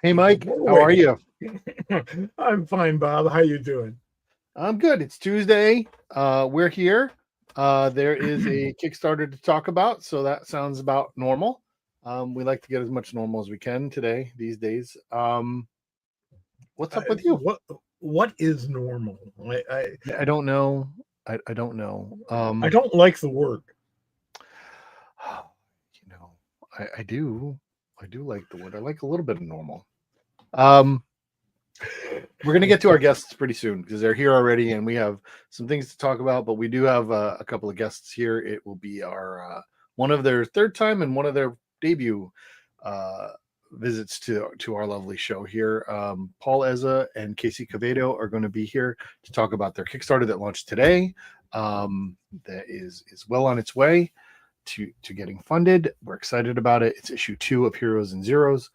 Hey, Mike, how are you? I'm fine, Bob. How you doing? I'm good. It's Tuesday. We're here. There is a Kickstarter to talk about, so that sounds about normal. We like to get as much normal as we can today, these days. What's up with you? What is normal? I don't know. I don't know. I don't like the word. You know, I do. I do like the word. I like a little bit of normal. Um, we're going to get to our guests pretty soon because they're here already and we have some things to talk about, but we do have a couple of guests here. It will be our one of their third time and one of their debut visits to our lovely show here. Paul Eza and Kasey Quevedo are going to be here to talk about their Kickstarter that launched today. That is well on its way to getting funded. We're excited about it. It's issue 2 of Heroes and Zeros.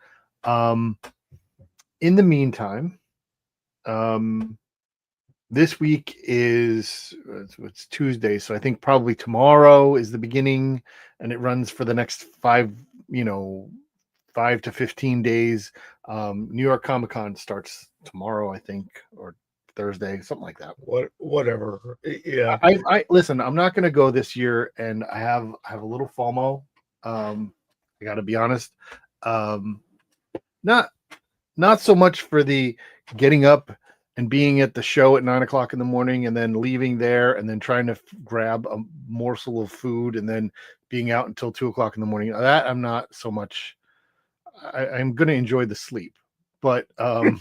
In the meantime, this week is it's Tuesday, so I think probably tomorrow is the beginning, and it runs for the next 5 to 15 days. New York Comic Con starts tomorrow, I think, or Thursday, something like that. Whatever. Yeah. I listen. I'm not going to go this year, and I have a little FOMO. I got to be honest. Not so much for the getting up and being at the show at 9:00 in the morning and then leaving there and then trying to grab a morsel of food and then being out until 2:00 in the morning. That I'm not so much. I'm going to enjoy the sleep, but but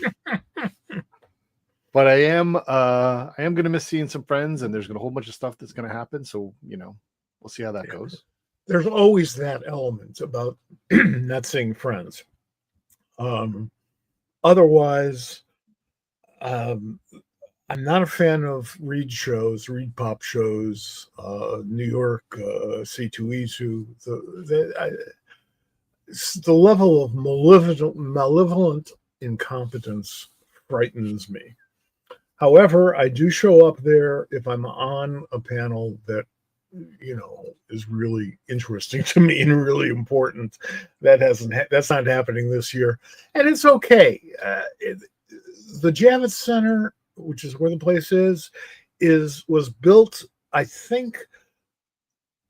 I am going to miss seeing some friends, and there's going to a whole bunch of stuff that's going to happen. So we'll see how that goes. There's always that element about not seeing friends. Otherwise, I'm not a fan of read pop shows, New York C2E2. The level of malevolent incompetence frightens me. However, I do show up there if I'm on a panel that is really interesting to me and really important. That's not happening this year, and it's okay. The Javits Center, which is where the place was built, I think,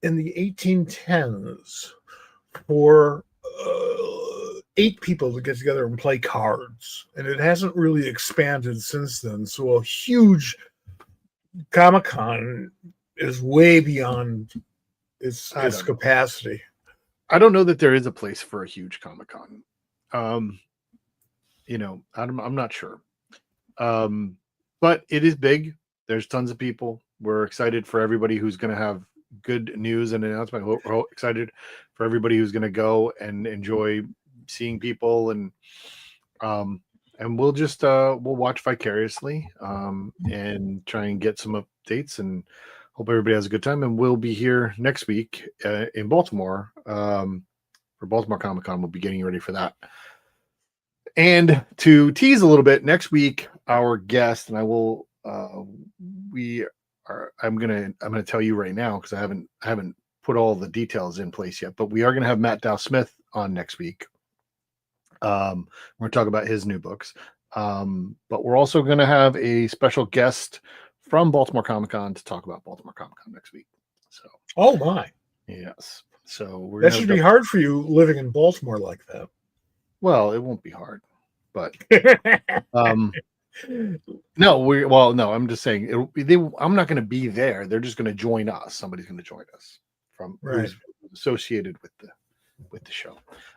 in the 1810s for 8 people to get together and play cards, and it hasn't really expanded since then. So a huge Comic-Con is way beyond its capacity. I don't know that there is a place for a huge Comic-Con. I'm not sure. But it is big. There's tons of people. We're excited for everybody who's going to have good news and announcement. We're excited for everybody who's going to go and enjoy seeing people, and we'll just we'll watch vicariously and try and get some updates and hope everybody has a good time. And we'll be here next week in Baltimore for Baltimore Comic-Con. We'll be getting ready for that. And to tease a little bit, next week our guest, and I'm gonna tell you right now because I haven't put all the details in place yet, but we are gonna have Matt Dow Smith on next week. We're gonna talk about his new books, but we're also gonna have a special guest from Baltimore Comic-Con to talk about Baltimore Comic-Con next week. So, oh my, yes. So that should be hard for you living in Baltimore like that. Well, it won't be hard, but no. I'm just saying I'm not going to be there. They're just going to join us. Somebody's going to join us from who's associated with the show.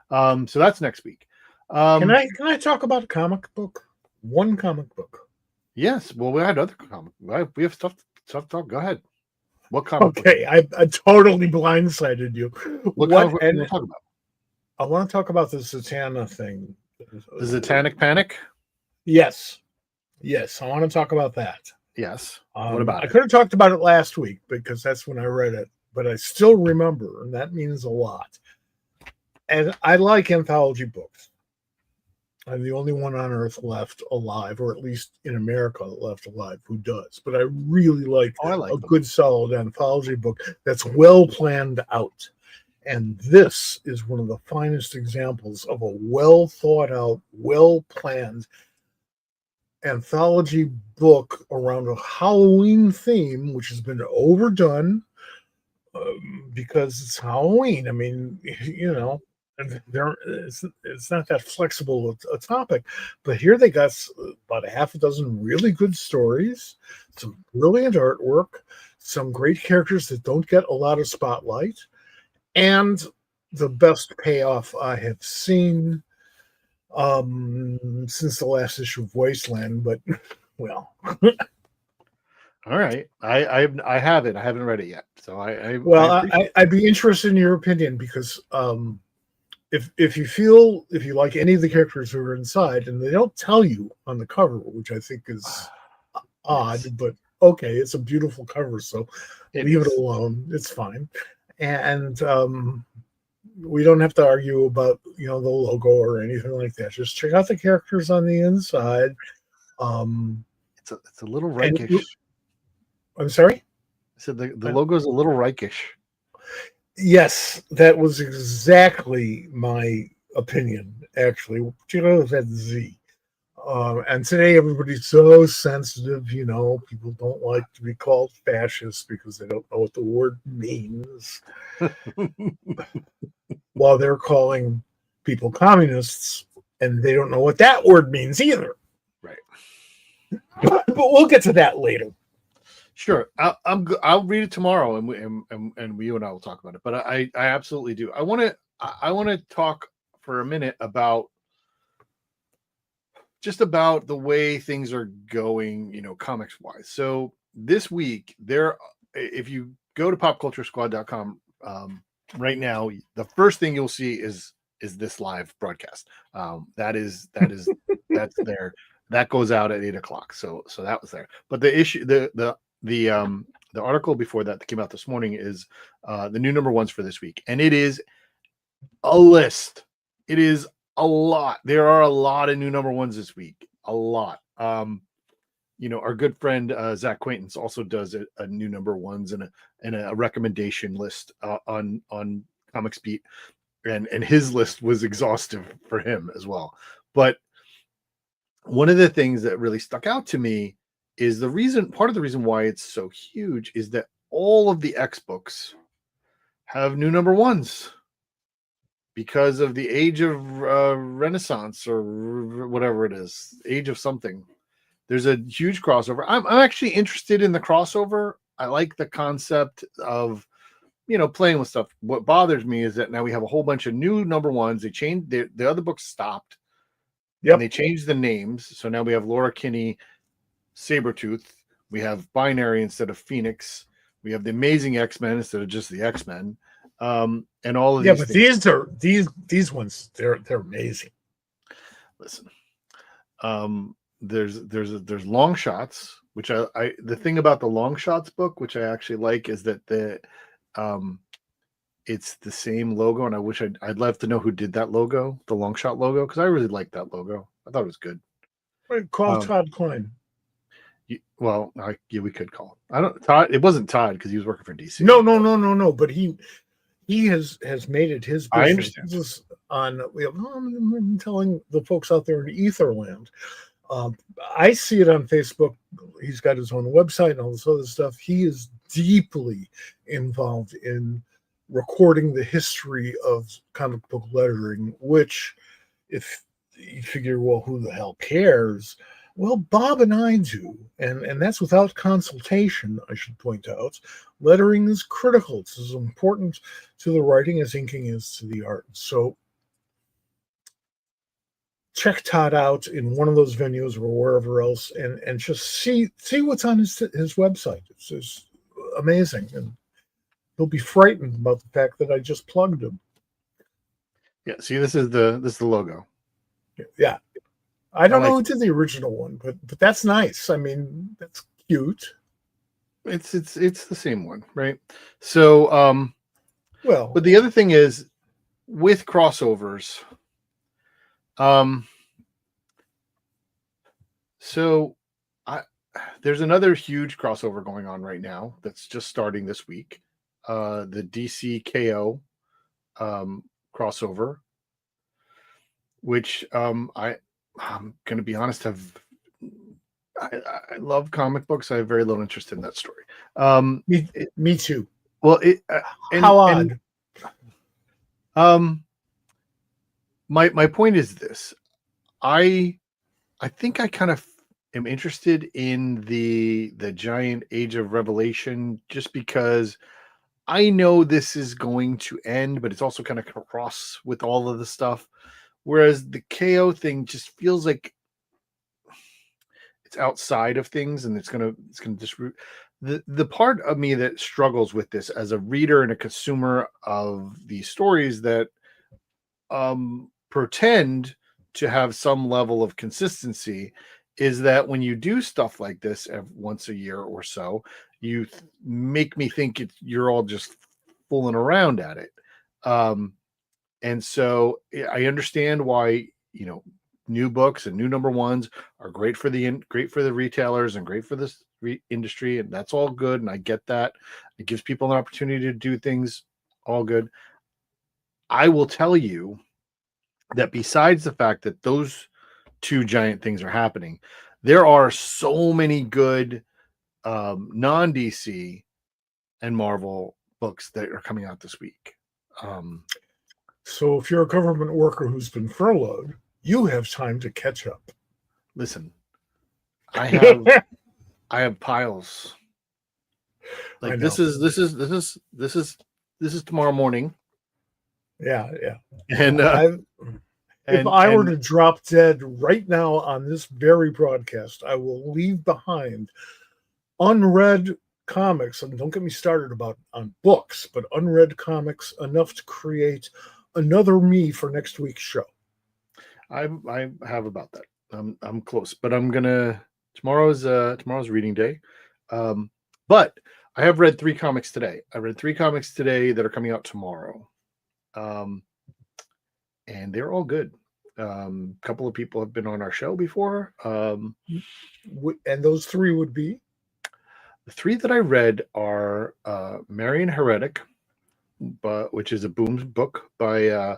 So that's next week. Can I talk about a comic book? One comic book. Yes. Well, we had other comic. We have stuff to talk. Go ahead. What comic? Okay, I totally blindsided you. What comic book do you want to talk about? I want to talk about the Zatanna thing. The Satanic Panic? Yes. I want to talk about that. Yes. What about it? I could have talked about it last week because that's when I read it, but I still remember, and that means a lot. And I like anthology books. I'm the only one on earth left alive, or at least in America left alive, who does. But I really like a good, solid anthology book that's well planned out. And this is one of the finest examples of a well thought out, well planned anthology book around a Halloween theme, which has been overdone because it's Halloween. I mean, it's not that flexible a topic, but here they got about a half a dozen really good stories, some brilliant artwork, some great characters that don't get a lot of spotlight, and the best payoff I have seen since the last issue of Wasteland. But well, all right, I haven't read it yet, so I'd be interested in your opinion, because if you like any of the characters who are inside, and they don't tell you on the cover, which I think is odd, but okay, it's a beautiful cover, so leave it alone. It's fine. And we don't have to argue about the logo or anything like that. Just check out the characters on the inside. It's a little Reichish. I'm sorry? I said the logo's a little Reichish. Yes, that was exactly my opinion, actually. That Z. And today everybody's so sensitive, people don't like to be called fascists because they don't know what the word means. While they're calling people communists, and they don't know what that word means either. Right. But we'll get to that later. Sure, I'll read it tomorrow, and you and I will talk about it. But I absolutely do. I want to talk for a minute about the way things are going, comics wise. So this week, if you go to popculturesquad.com right now, the first thing you'll see is this live broadcast. That's there. That goes out at 8:00. So that was there. But the issue, the article before that came out this morning is the new number ones for this week, and it is a list. It is a lot. There are a lot of new number ones this week. A lot. Our good friend Zach Quaintance also does a new number ones and a recommendation list on Comics Beat, and his list was exhaustive for him as well. But one of the things that really stuck out to me is part of the reason why it's so huge is that all of the X books have new number ones because of the age of Renaissance or whatever it is, age of something. There's a huge crossover. I'm actually interested in the crossover. I like the concept of, playing with stuff. What bothers me is that now we have a whole bunch of new number ones. They changed the other books stopped. Yep. And they changed the names. So now we have Laura Kinney, Sabretooth. We have Binary instead of Phoenix. We have the Amazing X-Men instead of just the X-Men. And all of these but things. these ones, they're amazing. Listen, there's long shots, which I the thing about the long shots book, which I actually like, is that it's the same logo, and I wish I'd love to know who did that logo, the long shot logo, because I really liked that logo. I thought it was good. Call Todd Klein. We could call him. I don't Todd. It wasn't Todd because he was working for DC. No. But he has made it his business. I understand. I'm telling the folks out there in Etherland. I see it on Facebook. He's got his own website and all this other stuff. He is deeply involved in recording the history of comic book lettering, which, if you figure, well, who the hell cares? Well, Bob and I do, and that's without consultation, I should point out. Lettering is critical. It's as important to the writing as inking is to the art. So check Todd out in one of those venues or wherever else, and just see what's on his website. It's just amazing, and he'll be frightened about the fact that I just plugged him. Yeah, see, this is the logo. Yeah. I don't know who did the original one, but that's nice. I mean, that's cute. It's the same one, right? So but the other thing is with crossovers, there's another huge crossover going on right now that's just starting this week. The DC KO crossover, which I'm going to be honest, I love comic books. I have very little interest in that story. Me too. Well, How odd. My point is this. I think I kind of am interested in the giant Age of Revelation just because I know this is going to end, but it's also kind of cross with all of the stuff. Whereas the KO thing just feels like it's outside of things, and it's gonna just the part of me that struggles with this as a reader and a consumer of these stories that pretend to have some level of consistency is that when you do stuff like this once a year or so, you make me think you're all just fooling around at it. And so I understand why, new books and new number ones are great for the retailers and great for this industry, and that's all good. And I get that it gives people an opportunity to do things, all good. I will tell you that besides the fact that those two giant things are happening, there are so many good non-DC and Marvel books that are coming out this week. So if you're a government worker who's been furloughed, you have time to catch up. Listen, I have piles. Like this is tomorrow morning. Yeah. And if I were to drop dead right now on this very broadcast, I will leave behind unread comics, and don't get me started on books, but unread comics enough to create another me for next week's show. I have about that. I'm close, but tomorrow's reading day. But I have read 3 comics today. I read 3 comics today that are coming out tomorrow. And they're all good. A couple of people have been on our show before. And those 3 would be? The 3 that I read are Marion Heretic, which is a Boom book by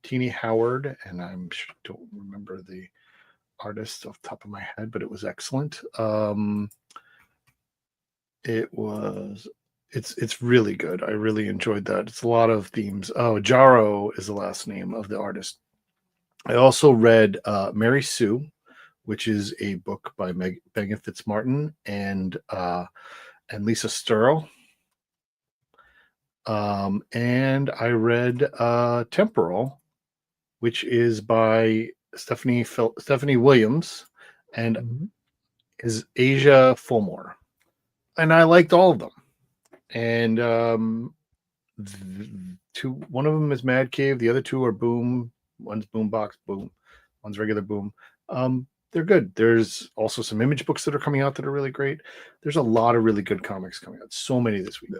Teenie Howard, and I don't remember the artist off the top of my head, but it was excellent. It's really good. I really enjoyed that. It's a lot of themes. Oh, Jaro is the last name of the artist. I also read Mary Sue, which is a book by Megan Fitzmartin and Lisa Sturl. And I read Temporal, which is by Stephanie Williams and is Asia Fulmore. And I liked all of them. And one of them is Mad Cave. The other 2 are Boom. One's Boombox Boom. One's regular Boom. They're good. There's also some image books that are coming out that are really great. There's a lot of really good comics coming out. So many this week.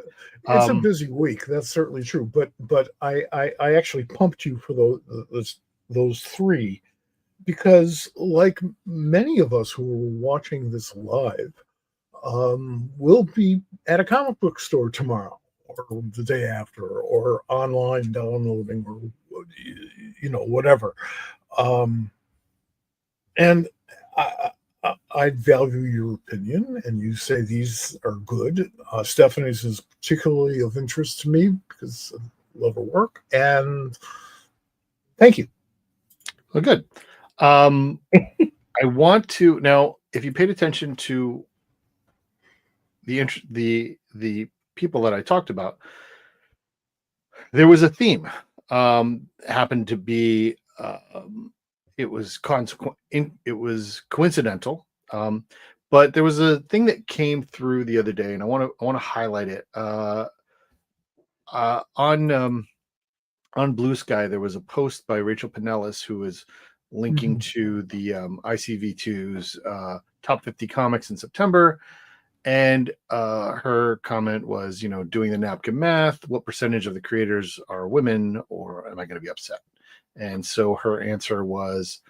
It's a busy week. That's certainly true. But I actually pumped you for those 3 because, like many of us who are watching this live, we'll be at a comic book store tomorrow or the day after or online downloading or whatever. And I value your opinion, and you say these are good. Stephanie's is particularly of interest to me because I love her work, and thank you. Well, good. I want to now, if you paid attention to the people that I talked about, there was a theme. Happened to be it was coincidental, but there was a thing that came through the other day, and I want to highlight it. On Blue Sky, there was a post by Rachel Pinellas who was linking to the ICV2's top 50 comics in September. And her comment was, doing the napkin math, what percentage of the creators are women, or am I going to be upset? And so her answer was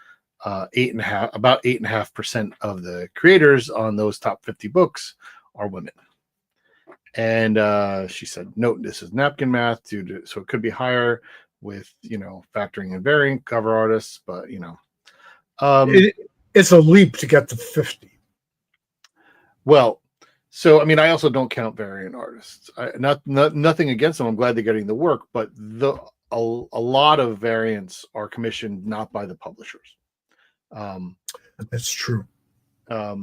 about 8.5% of the creators on those top 50 books are women. And she said, note, this is napkin math, so it could be higher, with factoring in variant cover artists, but it's a leap to get to 50. Well, so I mean, I also don't count variant artists. Nothing against them. I'm glad they're getting the work, but a lot of variants are commissioned not by the publishers. That's true. I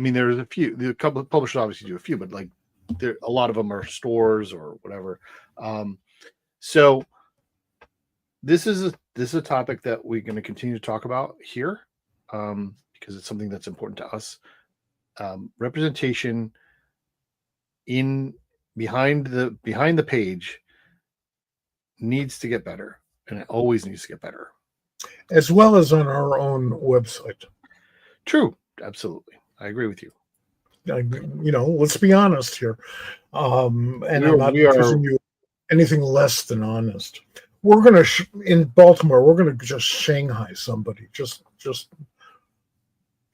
mean, there's a few. The couple of publishers obviously do a few, but like a lot of them are stores or whatever. So this is a topic that we're going to continue to talk about here because it's something that's important to us. Representation behind the page needs to get better, and it always needs to get better, as well as on our own website. True, absolutely, I agree with you. Let's be honest here, and I'm not accusing you anything less than honest. We're gonna in Baltimore. We're gonna just Shanghai somebody, just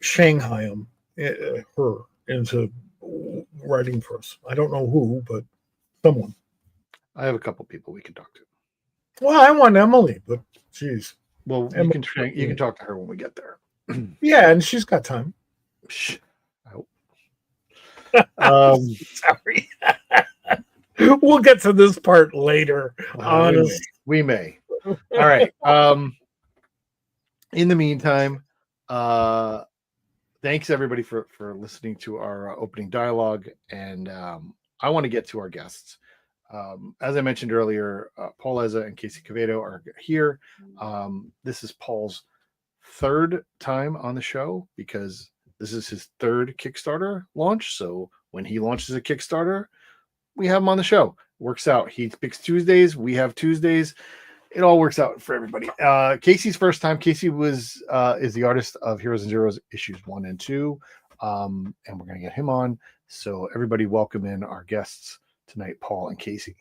Shanghai her into writing for us. I don't know who, but someone. I have a couple people we can talk to. Well, I want Emily, but geez. Well, you can talk to her when we get there. Yeah, and she's got time. I hope. Sorry. We'll get to this part later. Honest. We may. All right. In the meantime, thanks everybody for listening to our opening dialogue, and I want to get to our guests. As I mentioned earlier, Paul Eza and Kasey Quevedo are here. This is Paul's third time on the show because this is his third Kickstarter launch. So when he launches a Kickstarter, we have him on the show. Works out. He picks Tuesdays. We have Tuesdays. It all works out for everybody. Kasey's first time. Kasey is the artist of Heroes and Zeros issues 1 and 2, and we're going to get him on. So everybody, welcome in our guests tonight, Paul and Kasey.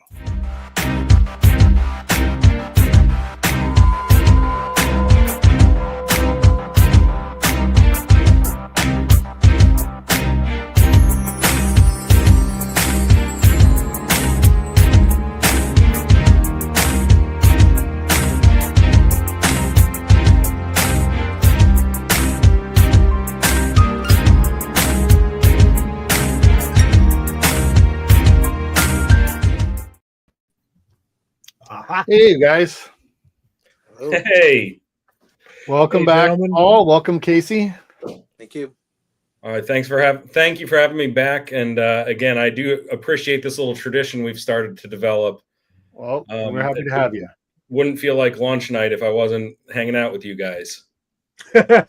Hey, guys. Hey. Welcome back, gentlemen. Paul. Welcome, Kasey. Thank you. All right. Thank you for having me back. And again, I do appreciate this little tradition we've started to develop. Well, we're happy to have you. Wouldn't feel like launch night if I wasn't hanging out with you guys. Well,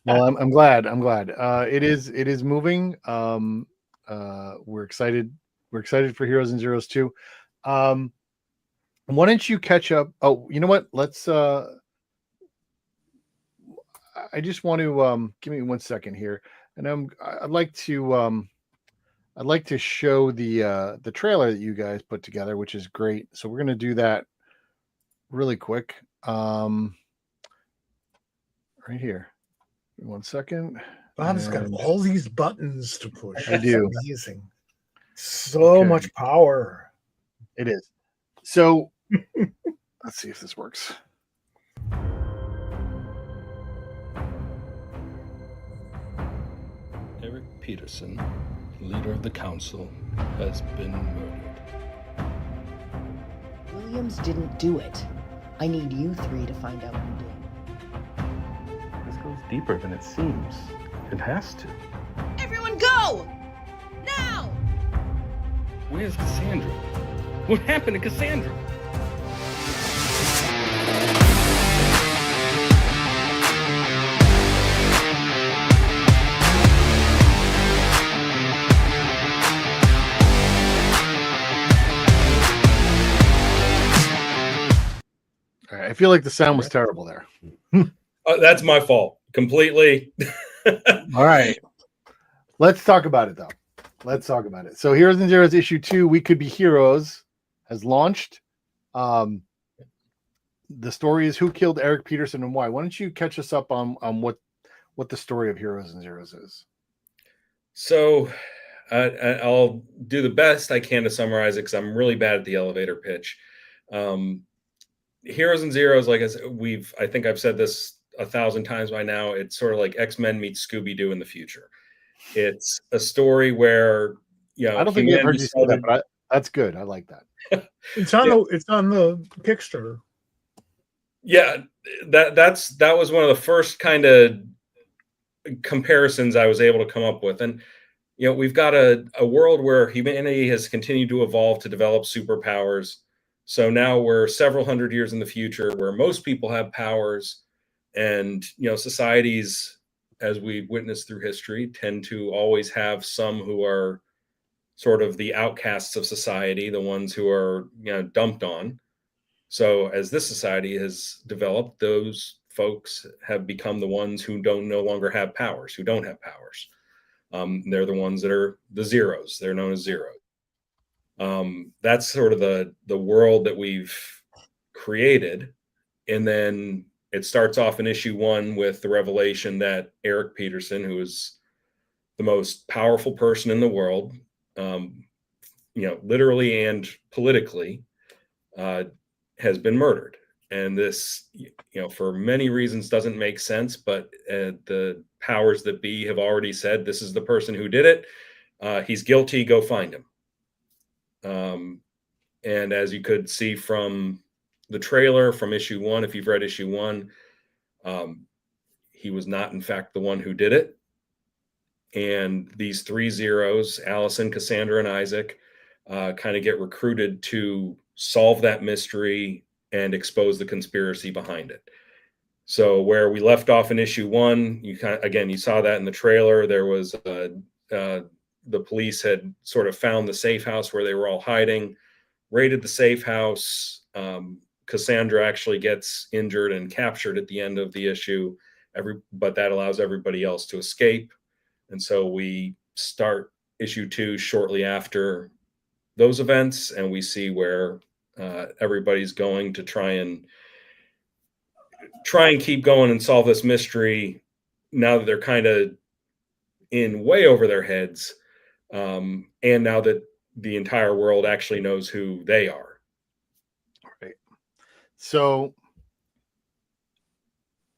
I'm glad. It is moving. We're excited. We're excited for Heroes and Zeros 2. Why don't you catch up? Oh, you know what? Let's. I just want to give me 1 second here, and I'd like to show the trailer that you guys put together, which is great. So we're gonna do that really quick. Right here. 1 second. Bob's got all these buttons to push. I do. Amazing. So much power. It is. So let's see if this works. Eric Peterson, leader of the council, has been murdered. Williams didn't do it. I need you three to find out who did. This goes deeper than it seems. It has to. Everyone go! Now! Where's Cassandra? What happened to Cassandra? All right, I feel like the sound was terrible there. That's my fault. Completely. All right. Let's talk about it, though. Let's talk about it. So Heroes and Zeros issue 2, We Could Be Heroes, has launched. The story is who killed Eric Peterson and why. Why don't you catch us up on what the story of Heroes and Zeros is? So I'll do the best I can to summarize it because I'm really bad at the elevator pitch. Heroes and Zeros, like I think I've said this 1,000 times by now. It's sort of like X-Men meets Scooby-Doo in the future. It's a story where, I don't think I've heard you say that, but that's good. I like that. It's on the Kickstarter. Yeah, that was one of the first kind of comparisons I was able to come up with. And we've got a world where humanity has continued to evolve to develop superpowers. So now we're several hundred years in the future where most people have powers, and societies, as we've witnessed through history, tend to always have some who are sort of the outcasts of society, the ones who are dumped on. So as this society has developed, those folks have become the ones who no longer have powers, who don't have powers. They're the ones that are the zeros. They're known as zeros. That's sort of the world that we've created. And then it starts off in issue 1 with the revelation that Eric Peterson, who is the most powerful person in the world, literally and politically, has been murdered. And this, for many reasons doesn't make sense, but the powers that be have already said, this is the person who did it. He's guilty. Go find him. And as you could see from the trailer from issue 1, if you've read issue 1, he was not, in fact, the one who did it. And these 3 zeros, Allison, Cassandra, and Isaac, kind of get recruited to solve that mystery and expose the conspiracy behind it. So where we left off in issue 1, you saw that in the trailer. There was the police had sort of found the safe house where they were all hiding, raided the safe house. Cassandra actually gets injured and captured at the end of the issue, but that allows everybody else to escape. And so we start issue 2 shortly after those events, and we see where everybody's going to try and keep going and solve this mystery now that they're kind of in way over their heads, and now that the entire world actually knows who they are. Right. So,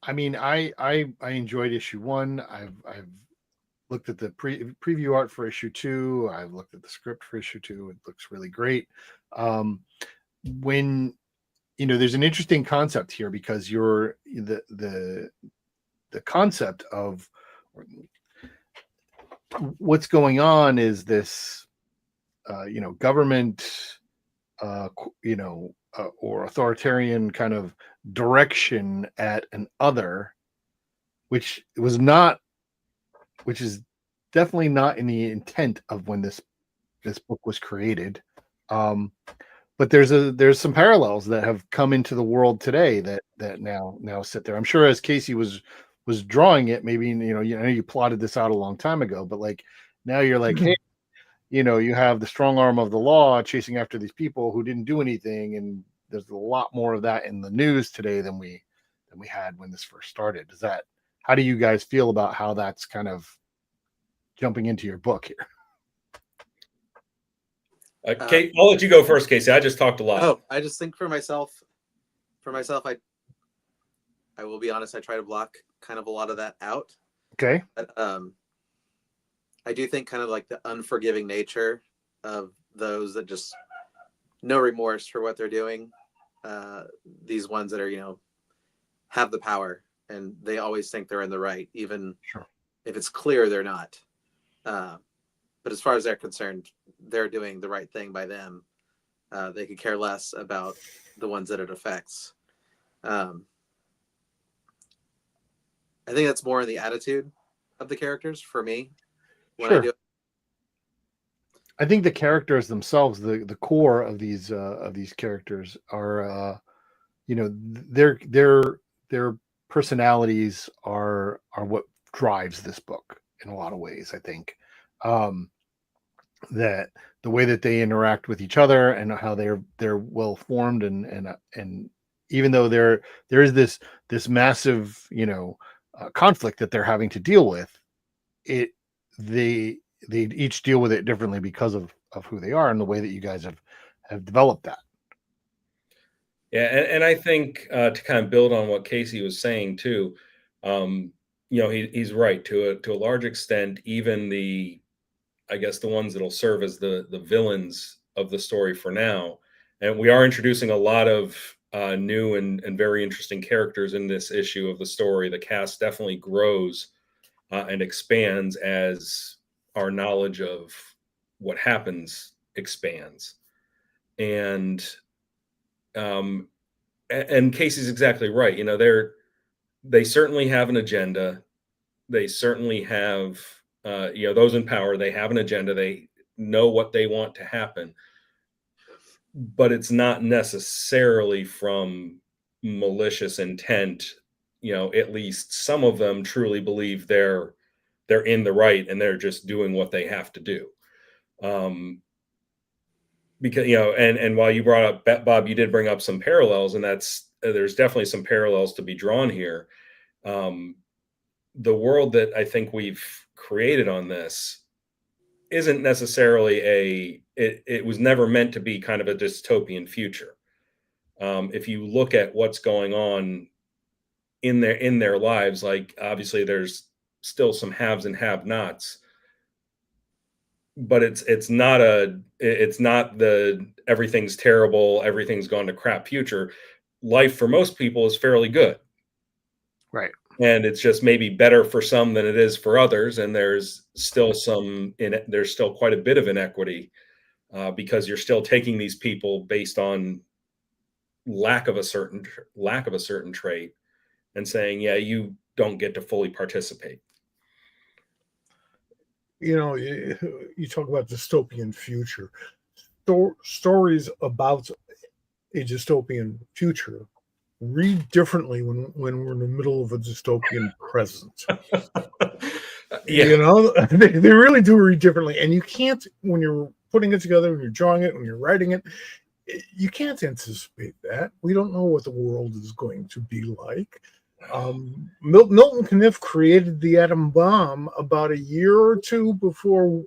I mean, I enjoyed issue 1. I've looked at the preview art for issue 2. I've looked at the script for issue 2. It looks really great. When there's an interesting concept here, because you're the concept of what's going on is this government or authoritarian kind of direction at an other, which is definitely not in the intent of when this book was created. But there's some parallels that have come into the world today that now sit there. I'm sure as Kasey was drawing it, maybe you plotted this out a long time ago, but like now you're like, hey, you have the strong arm of the law chasing after these people who didn't do anything, and there's a lot more of that in the news today than we had when this first started. How do you guys feel about how that's kind of jumping into your book here? Kate, I'll let you go first, Kasey. I just talked a lot. Oh, I just think for myself, I will be honest, I try to block kind of a lot of that out. Okay. But, I do think kind of like the unforgiving nature of those that just no remorse for what they're doing. These ones that are, have the power and they always think they're in the right, even if it's clear they're not. But as far as they're concerned, they're doing the right thing by them. They could care less about the ones that it affects. I think that's more in the attitude of the characters for me. When I do it. I think the characters themselves, the core of these characters are, their personalities are what drives this book in a lot of ways. I think that the way that they interact with each other and how they're well formed, and even though there is this massive conflict that they're having to deal with, they each deal with it differently because of who they are and the way that you guys have developed that. Yeah, and I think to kind of build on what Kasey was saying too, he's right to a large extent. Even I guess the ones that'll serve as the villains of the story for now, and we are introducing a lot of new and very interesting characters in this issue of the story. The cast definitely grows and expands as our knowledge of what happens expands, and Kasey's exactly right. They certainly have an agenda. They certainly have, those in power. They have an agenda. They know what they want to happen, but it's not necessarily from malicious intent. At least some of them truly believe they're in the right and they're just doing what they have to do. Because and while you brought up Bob, you did bring up some parallels, and there's definitely some parallels to be drawn here. The world that I think we've created on this isn't necessarily it was never meant to be kind of a dystopian future. If you look at what's going on in their lives, like obviously there's still some haves and have-nots, but it's not the everything's terrible, everything's gone to crap future. Life for most people is fairly good. Right. And it's just maybe better for some than it is for others. And there's still quite a bit of inequity because you're still taking these people based on lack of a certain trait and saying, yeah, you don't get to fully participate. You talk about dystopian future. Stories about a dystopian future read differently when we're in the middle of a dystopian present. Yeah. They really do read differently. And you can't, when you're putting it together, when you're drawing it, when you're writing it, you can't anticipate that. We don't know what the world is going to be like. Milton Caniff created the atom bomb about a year or two before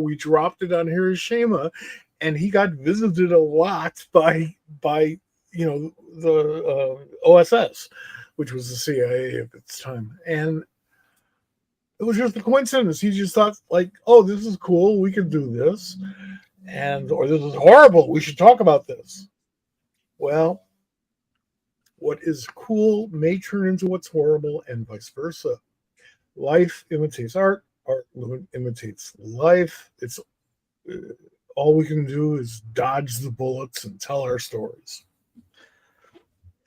we dropped it on Hiroshima, and he got visited a lot by the OSS, which was the CIA at its time, and it was just a coincidence. He just thought like, oh, this is cool, we can do this, or this is horrible, we should talk about this. Well, what is cool may turn into what's horrible, and vice versa. Life imitates art, art imitates life. It's all we can do is dodge the bullets and tell our stories.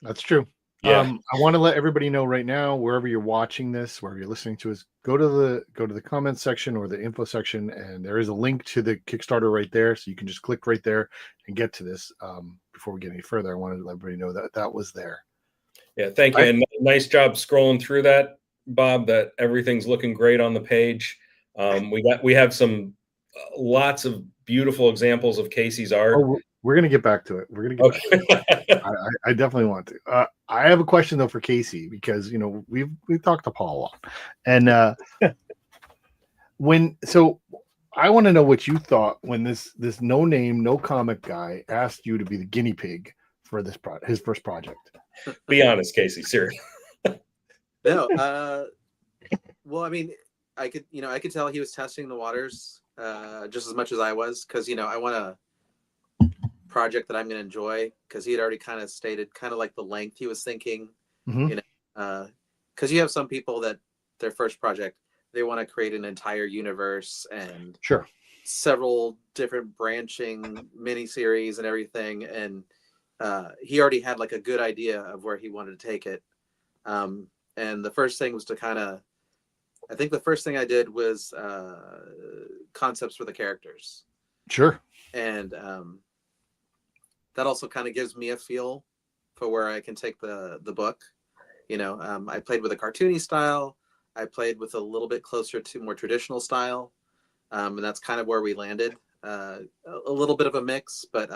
That's true. Yeah. I want to let everybody know right now, wherever you're watching this, wherever you're listening to us, go to the comments section or the info section, and there is a link to the Kickstarter right there, so you can just click right there and get to this. Before we get any further, I wanted to let everybody know that was there. Yeah, thank you, and nice job scrolling through that, Bob. That everything's looking great on the page. We have some lots of beautiful examples of Kasey's art. Oh, we're gonna get back to it. We're gonna get back to it. I definitely want to. I have a question though for Kasey, because we've talked to Paul a lot, and I want to know what you thought when this no name, no comic guy asked you to be the guinea pig for his first project. Be honest, Kasey. Seriously. No. Well, I mean, I could tell he was testing the waters just as much as I was, because I want a project that I'm going to enjoy, because he had already kind of stated kind of like the length he was thinking. Mm-hmm. Because you have some people that their first project, they want to create an entire universe and sure, several different branching miniseries and everything, and he already had like a good idea of where he wanted to take it. And the first thing was I think the first thing I did was concepts for the characters. Sure. And that also kind of gives me a feel for where I can take the book. I played with a cartoony style. I played with a little bit closer to more traditional style. And that's kind of where we landed. A little bit of a mix, but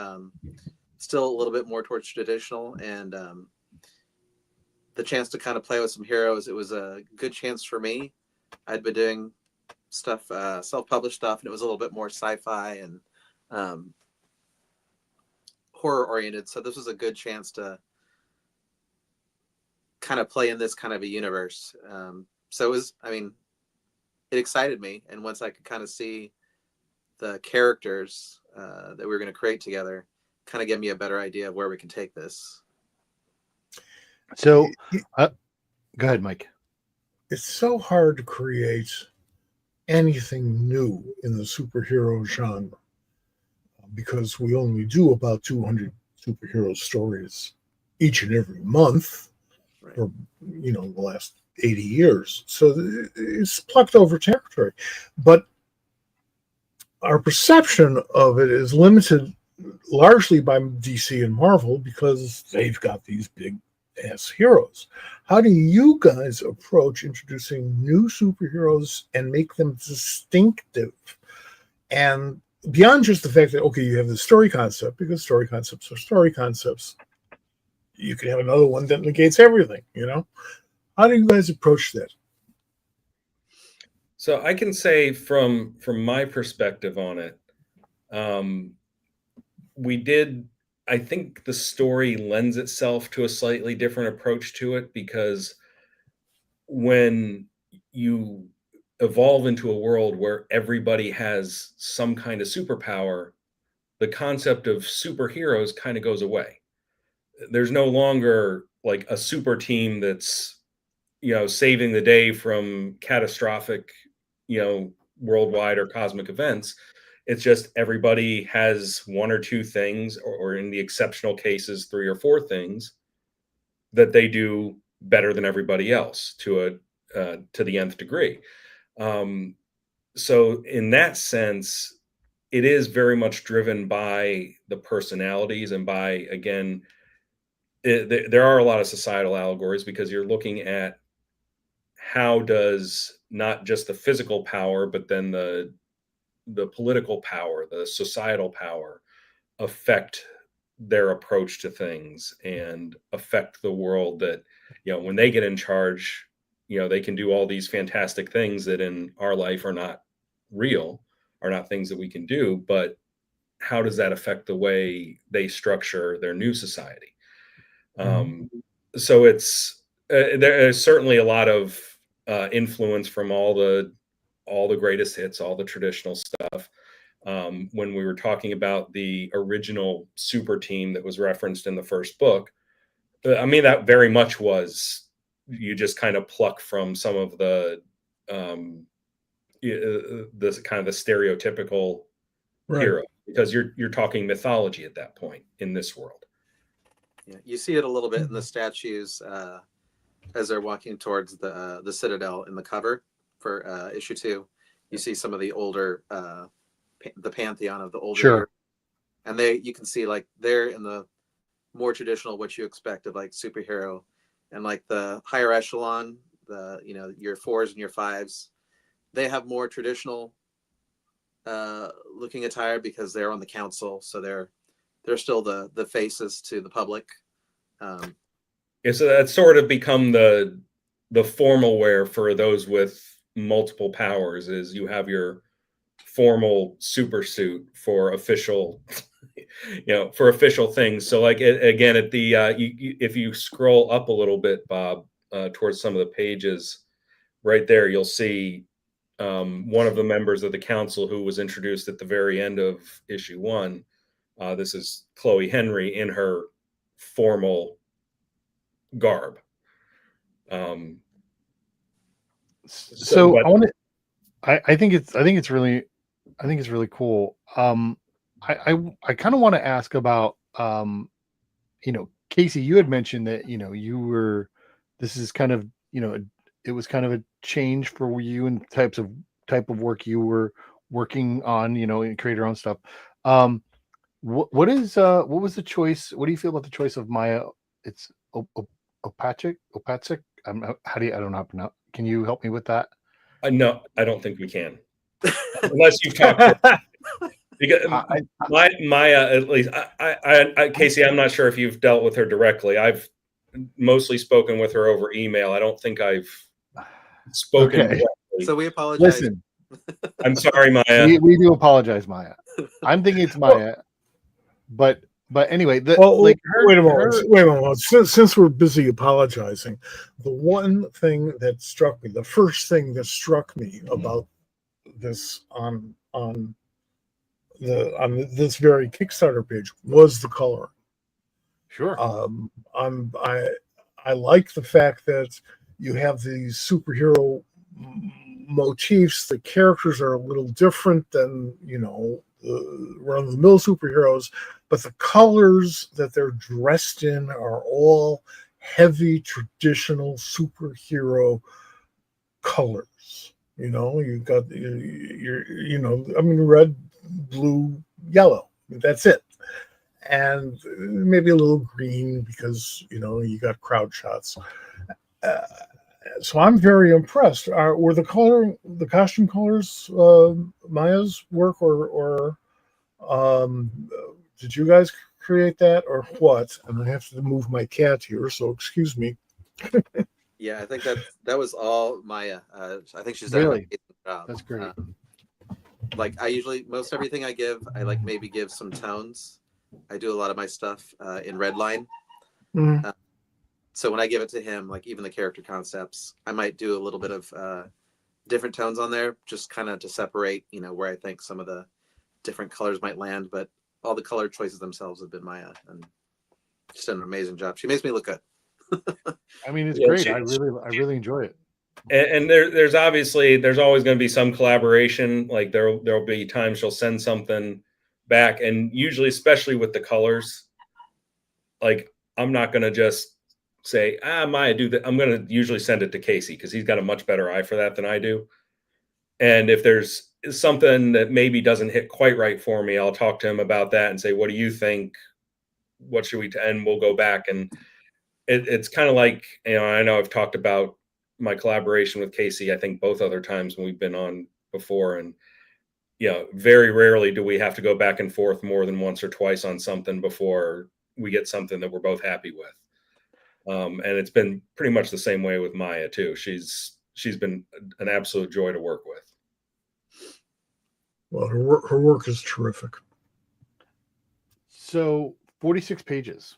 still a little bit more towards traditional. And the chance to kind of play with some heroes, it was a good chance for me. I'd been doing stuff, self-published stuff, and it was a little bit more sci-fi and horror oriented, so this was a good chance to kind of play in this kind of a universe. So it was, I mean, it excited me, and once I could kind of see the characters that we were going to create together, kind of gave me a better idea of where we can take this. So, go ahead, Mike. It's so hard to create anything new in the superhero genre because we only do about 200 superhero stories each and every month for the last 80 years. So it's plucked over territory. But our perception of it is limited largely by DC and Marvel because they've got these big ass heroes. How do you guys approach introducing new superheroes and make them distinctive? And beyond just the fact that, okay, you have the story concept, because story concepts are story concepts. You can have another one that negates everything, How do you guys approach that? So I can say from my perspective on it, I think the story lends itself to a slightly different approach to it, because when you evolve into a world where everybody has some kind of superpower, the concept of superheroes kind of goes away. There's no longer like a super team that's, saving the day from catastrophic, worldwide or cosmic events. It's just everybody has one or two things, or in the exceptional cases, 3 or 4 things that they do better than everybody else to the nth degree. So in that sense, it is very much driven by the personalities and by, again, there are a lot of societal allegories, because you're looking at how does not just the physical power, but then the political power, the societal power affect their approach to things and affect the world that, when they get in charge, they can do all these fantastic things that in our life are not real, are not things that we can do, but how does that affect the way they structure their new society? So there is certainly a lot of influence from all the greatest hits, all the traditional stuff. When we were talking about the original super team that was referenced in the first book, I mean, that very much was, you just kind of pluck from some of the kind of the stereotypical hero, because you're talking mythology at that point in this world. Yeah, you see it a little bit in the statues as they're walking towards the Citadel in the cover for issue 2. You see some of the older, the pantheon of the older, sure, and you can see like they're in the more traditional, what you expect of like superhero, and like the higher echelon, your 4s and your 5s, they have more traditional looking attire because they're on the council, so they're still the faces to the public. Yeah, so that's sort of become the formal wear for those with multiple powers. Is you have your formal super suit for official, for official things. So like again, at the if you scroll up a little bit, Bob, towards some of the pages, right there, you'll see one of the members of the council who was introduced at the very end of issue 1. This is Chloe Henry in her formal garb. So I think it's really cool. I kind of want to ask about Kasey, you had mentioned that this is kind of it was kind of a change for you and type of work you were working on, and create your own stuff. What was the choice? What do you feel about the choice of Maya? It's Opatchik. I don't know how to pronounce. Can you help me with that? No, I don't think we can, unless you've talked to her. Because Maya, at least, Kasey, I'm not sure if you've dealt with her directly. I've mostly spoken with her over email. I don't think I've spoken directly. So we apologize. Listen, I'm sorry, Maya. We do apologize, Maya. I'm thinking it's Maya, but But anyway, Well, like wait a moment. Since we're busy apologizing, the one thing that struck me, the first thing that struck me about this on this very Kickstarter page was the color. sure. I like the fact that you have these superhero motifs. The characters are a little different than, you know, run-of-the-mill superheroes, but the colors that they're dressed in are all heavy traditional superhero colors. You know, you've got red, blue, yellow. That's it. And maybe a little green because, you know, you got crowd shots. So I'm very impressed. Were the costume colors Maya's work, or did you guys create that, or what? And I have to move my cat here, so excuse me. Yeah, I think that was all Maya. I think she's done an Really? amazing job. That's great. Like I usually, most everything I give, I like maybe give some tones. I do a lot of my stuff in red line. Mm. So when I give it to him, like even the character concepts, I might do a little bit of different tones on there, just kind of to separate, you know, where I think some of the different colors might land. But all the color choices themselves have been Maya, and she's done an amazing job. She makes me look good. I mean, it's Yeah, great. I really enjoy it. And there's always going to be some collaboration. Like there'll be times she'll send something back, and usually, especially with the colors, like I'm not going to just say, Maya, do that. I'm going to usually send it to Kasey because he's got a much better eye for that than I do. And if there's something that maybe doesn't hit quite right for me, I'll talk to him about that and say, what do you think? What should we, and we'll go back. And it's kind of like, you know, I know I've talked about my collaboration with Kasey, I think both other times when we've been on before. And, you know, very rarely do we have to go back and forth more than once or twice on something before we get something that we're both happy with. And it's been pretty much the same way with Maya too. She's been an absolute joy to work with. Well, her work is terrific. So 46 pages.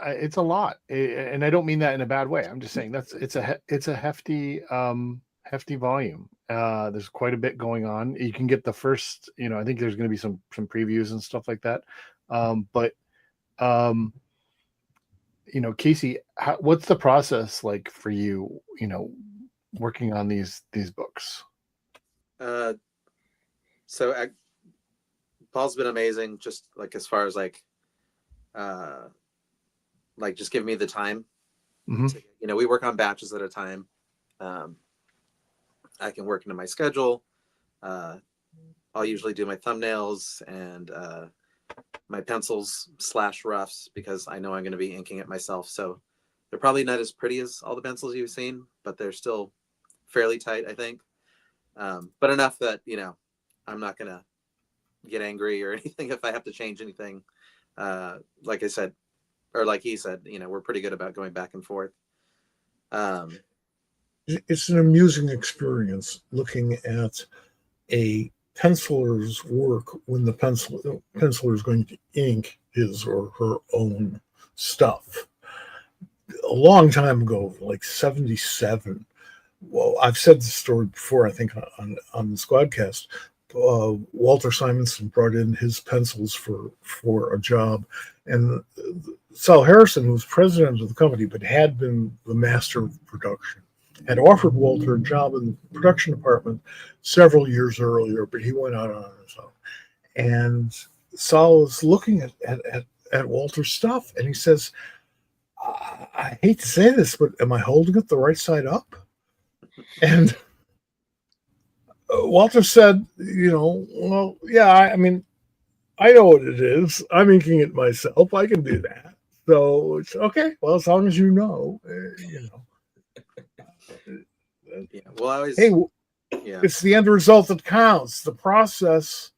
It's a lot, and I don't mean that in a bad way. I'm just saying it's a hefty volume. There's quite a bit going on. You can get the first, you know, I think there's going to be some previews and stuff like that. But you know, Kasey, what's the process like for you? You know, working on these books. So Paul's been amazing, just like as far as like just give me the time. Mm-hmm. To, you know, we work on batches at a time. I can work into my schedule. I'll usually do my thumbnails and my pencils / roughs because I know I'm going to be inking it myself. So they're probably not as pretty as all the pencils you've seen, but they're still fairly tight, I think. But enough that, you know, I'm not going to get angry or anything if I have to change anything. Like I said, or like he said, you know, we're pretty good about going back and forth. It's an amusing experience looking at a penciler's work when the penciler is going to ink his or her own stuff. A long time ago, like 77. Well, I've said this story before, I think, on the SquadCast. Walter Simonson brought in his pencils for a job, and Sal Harrison, who was president of the company but had been the master of production, had offered Walter a job in the production department several years earlier, but he went out on his own. And Sal was looking at Walter's stuff, and he says, I hate to say this, but am I holding it the right side up? And Walter said, you know, well, yeah, I mean, I know what it is. I'm inking it myself. I can do that. So it's okay. Well, as long as you know, you know. Yeah. Well, I always. Hey, yeah. It's the end result that counts. The process,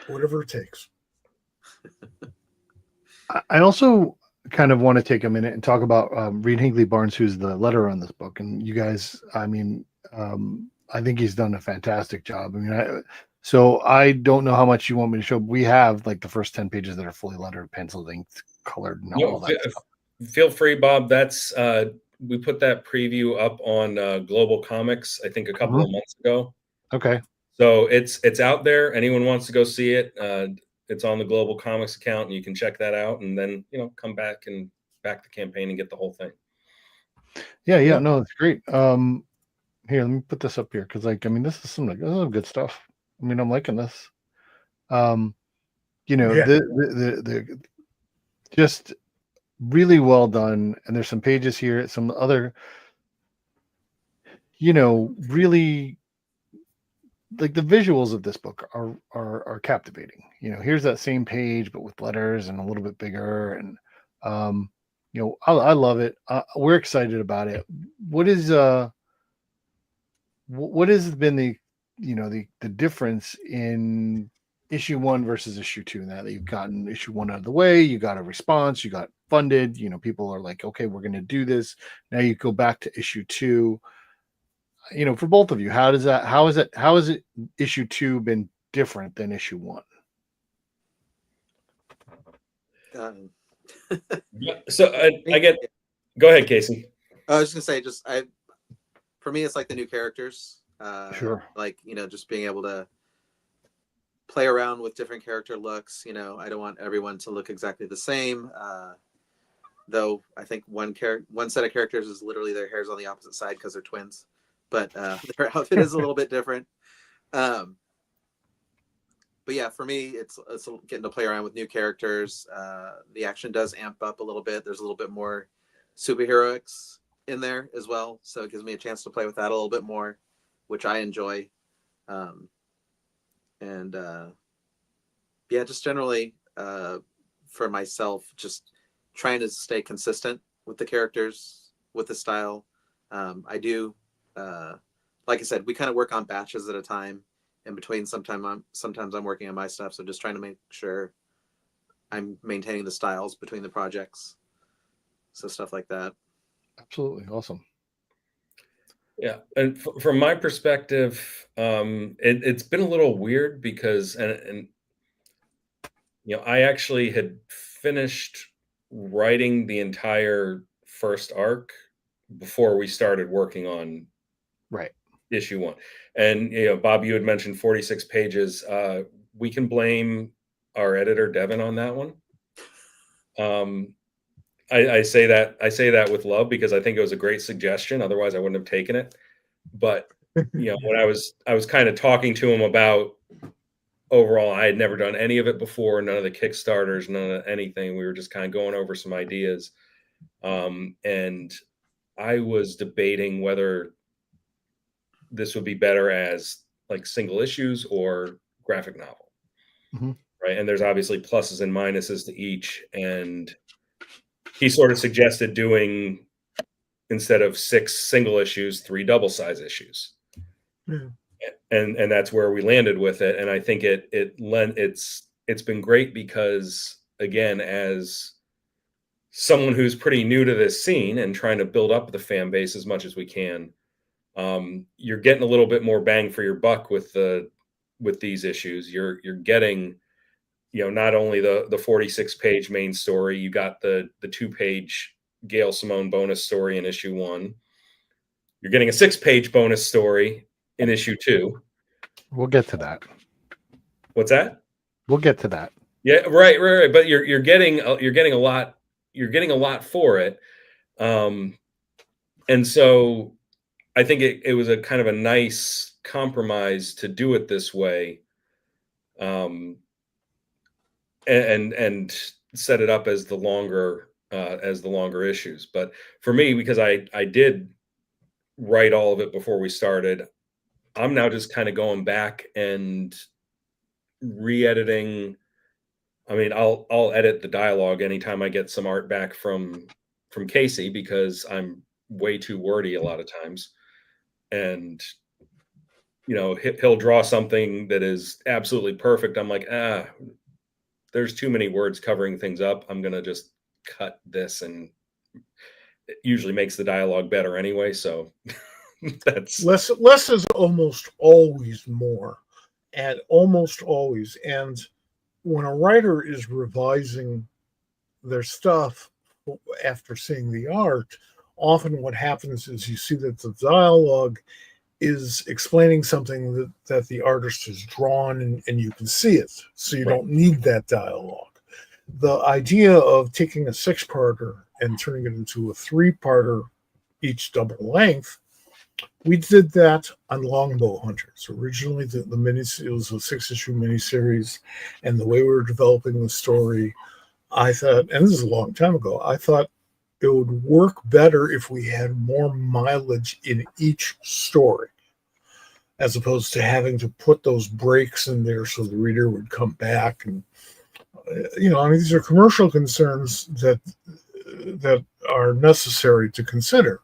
whatever it takes. I also kind of want to take a minute and talk about Reed Hinckley Barnes, who's the letterer on this book. And you guys, I mean, I think he's done a fantastic job. I mean, so I don't know how much you want me to show. We have like the first 10 pages that are fully lettered, pencil inked, colored, and all that stuff. Feel free, Bob. That's we put that preview up on Global Comics, I think a couple of months ago. Okay. So it's out there. Anyone wants to go see it, it's on the Global Comics account, and you can check that out, and then come back and back the campaign and get the whole thing. Yeah. No, it's great. Here, let me put this up here because, like, I mean, this is some good stuff. I mean, I'm liking this. The just really well done, and there's some pages here, some other, really, like, the visuals of this book are captivating. Here's that same page but with letters and a little bit bigger, and I love it. We're excited about it. What has been the difference in issue 1 versus issue 2? Now that you've gotten issue 1 out of the way, you got a response, you got funded, people are like, okay, we're going to do this. Now you go back to issue 2. For both of you, how has issue 2 been different than issue 1? So I get. Go ahead, Kasey. I was just gonna say, for me, it's like the new characters. Sure. Like, just being able to play around with different character looks. I don't want everyone to look exactly the same. Though I think one set of characters is literally their hair's on the opposite side because they're twins, but their outfit is a little bit different. But yeah, for me, it's getting to play around with new characters. The action does amp up a little bit. There's a little bit more superheroics in there as well, so it gives me a chance to play with that a little bit more, which I enjoy. Just generally for myself, just trying to stay consistent with the characters, with the style. I do, like I said, we kind of work on batches at a time. In between, sometimes I'm working on my stuff, so just trying to make sure I'm maintaining the styles between the projects. So stuff like that. Absolutely awesome. Yeah, and from my perspective, it's been a little weird because and I actually had finished writing the entire first arc before we started working on issue 1. And Bob, you had mentioned 46 pages. We can blame our editor Devin on that one. I say that with love because I think it was a great suggestion. Otherwise, I wouldn't have taken it. But when I was kind of talking to him about overall, I had never done any of it before. None of the Kickstarters, none of anything. We were just kind of going over some ideas, and I was debating whether this would be better as like single issues or graphic novel, right? And there's obviously pluses and minuses to each, and he sort of suggested doing, instead of 6 single issues, 3 double size issues. And that's where we landed with it. And I think it's been great because, again, as someone who's pretty new to this scene and trying to build up the fan base as much as we can, you're getting a little bit more bang for your buck with these issues. You're getting, not only the 46-page main story, you got the 2-page Gail Simone bonus story in issue 1. You're getting a 6-page bonus story in issue 2. We'll get to that. What's that? We'll get to that. Yeah, right. But you're getting a lot. You're getting a lot for it, and so I think it was a kind of a nice compromise to do it this way, and set it up as the longer issues. But for me, because I did write all of it before we started, I'm now just kind of going back and re-editing. I mean, I'll edit the dialogue anytime I get some art back from Kasey, because I'm way too wordy a lot of times. And he'll draw something that is absolutely perfect. I'm like, there's too many words covering things up. I'm gonna just cut this, and it usually makes the dialogue better anyway. So That's Less is almost always more, and almost always. And when a writer is revising their stuff after seeing the art, often what happens is you see that the dialogue is explaining something that the artist has drawn, and you can see it, so you don't need that dialogue. The idea of taking a 6-parter and turning it into a 3-parter, each double length, we did that on Longbow Hunters. Originally, the it was a 6-issue miniseries, and the way we were developing the story, I thought, and this is a long time ago, I thought it would work better if we had more mileage in each story, as opposed to having to put those breaks in there so the reader would come back. And I mean, these are commercial concerns that are necessary to consider.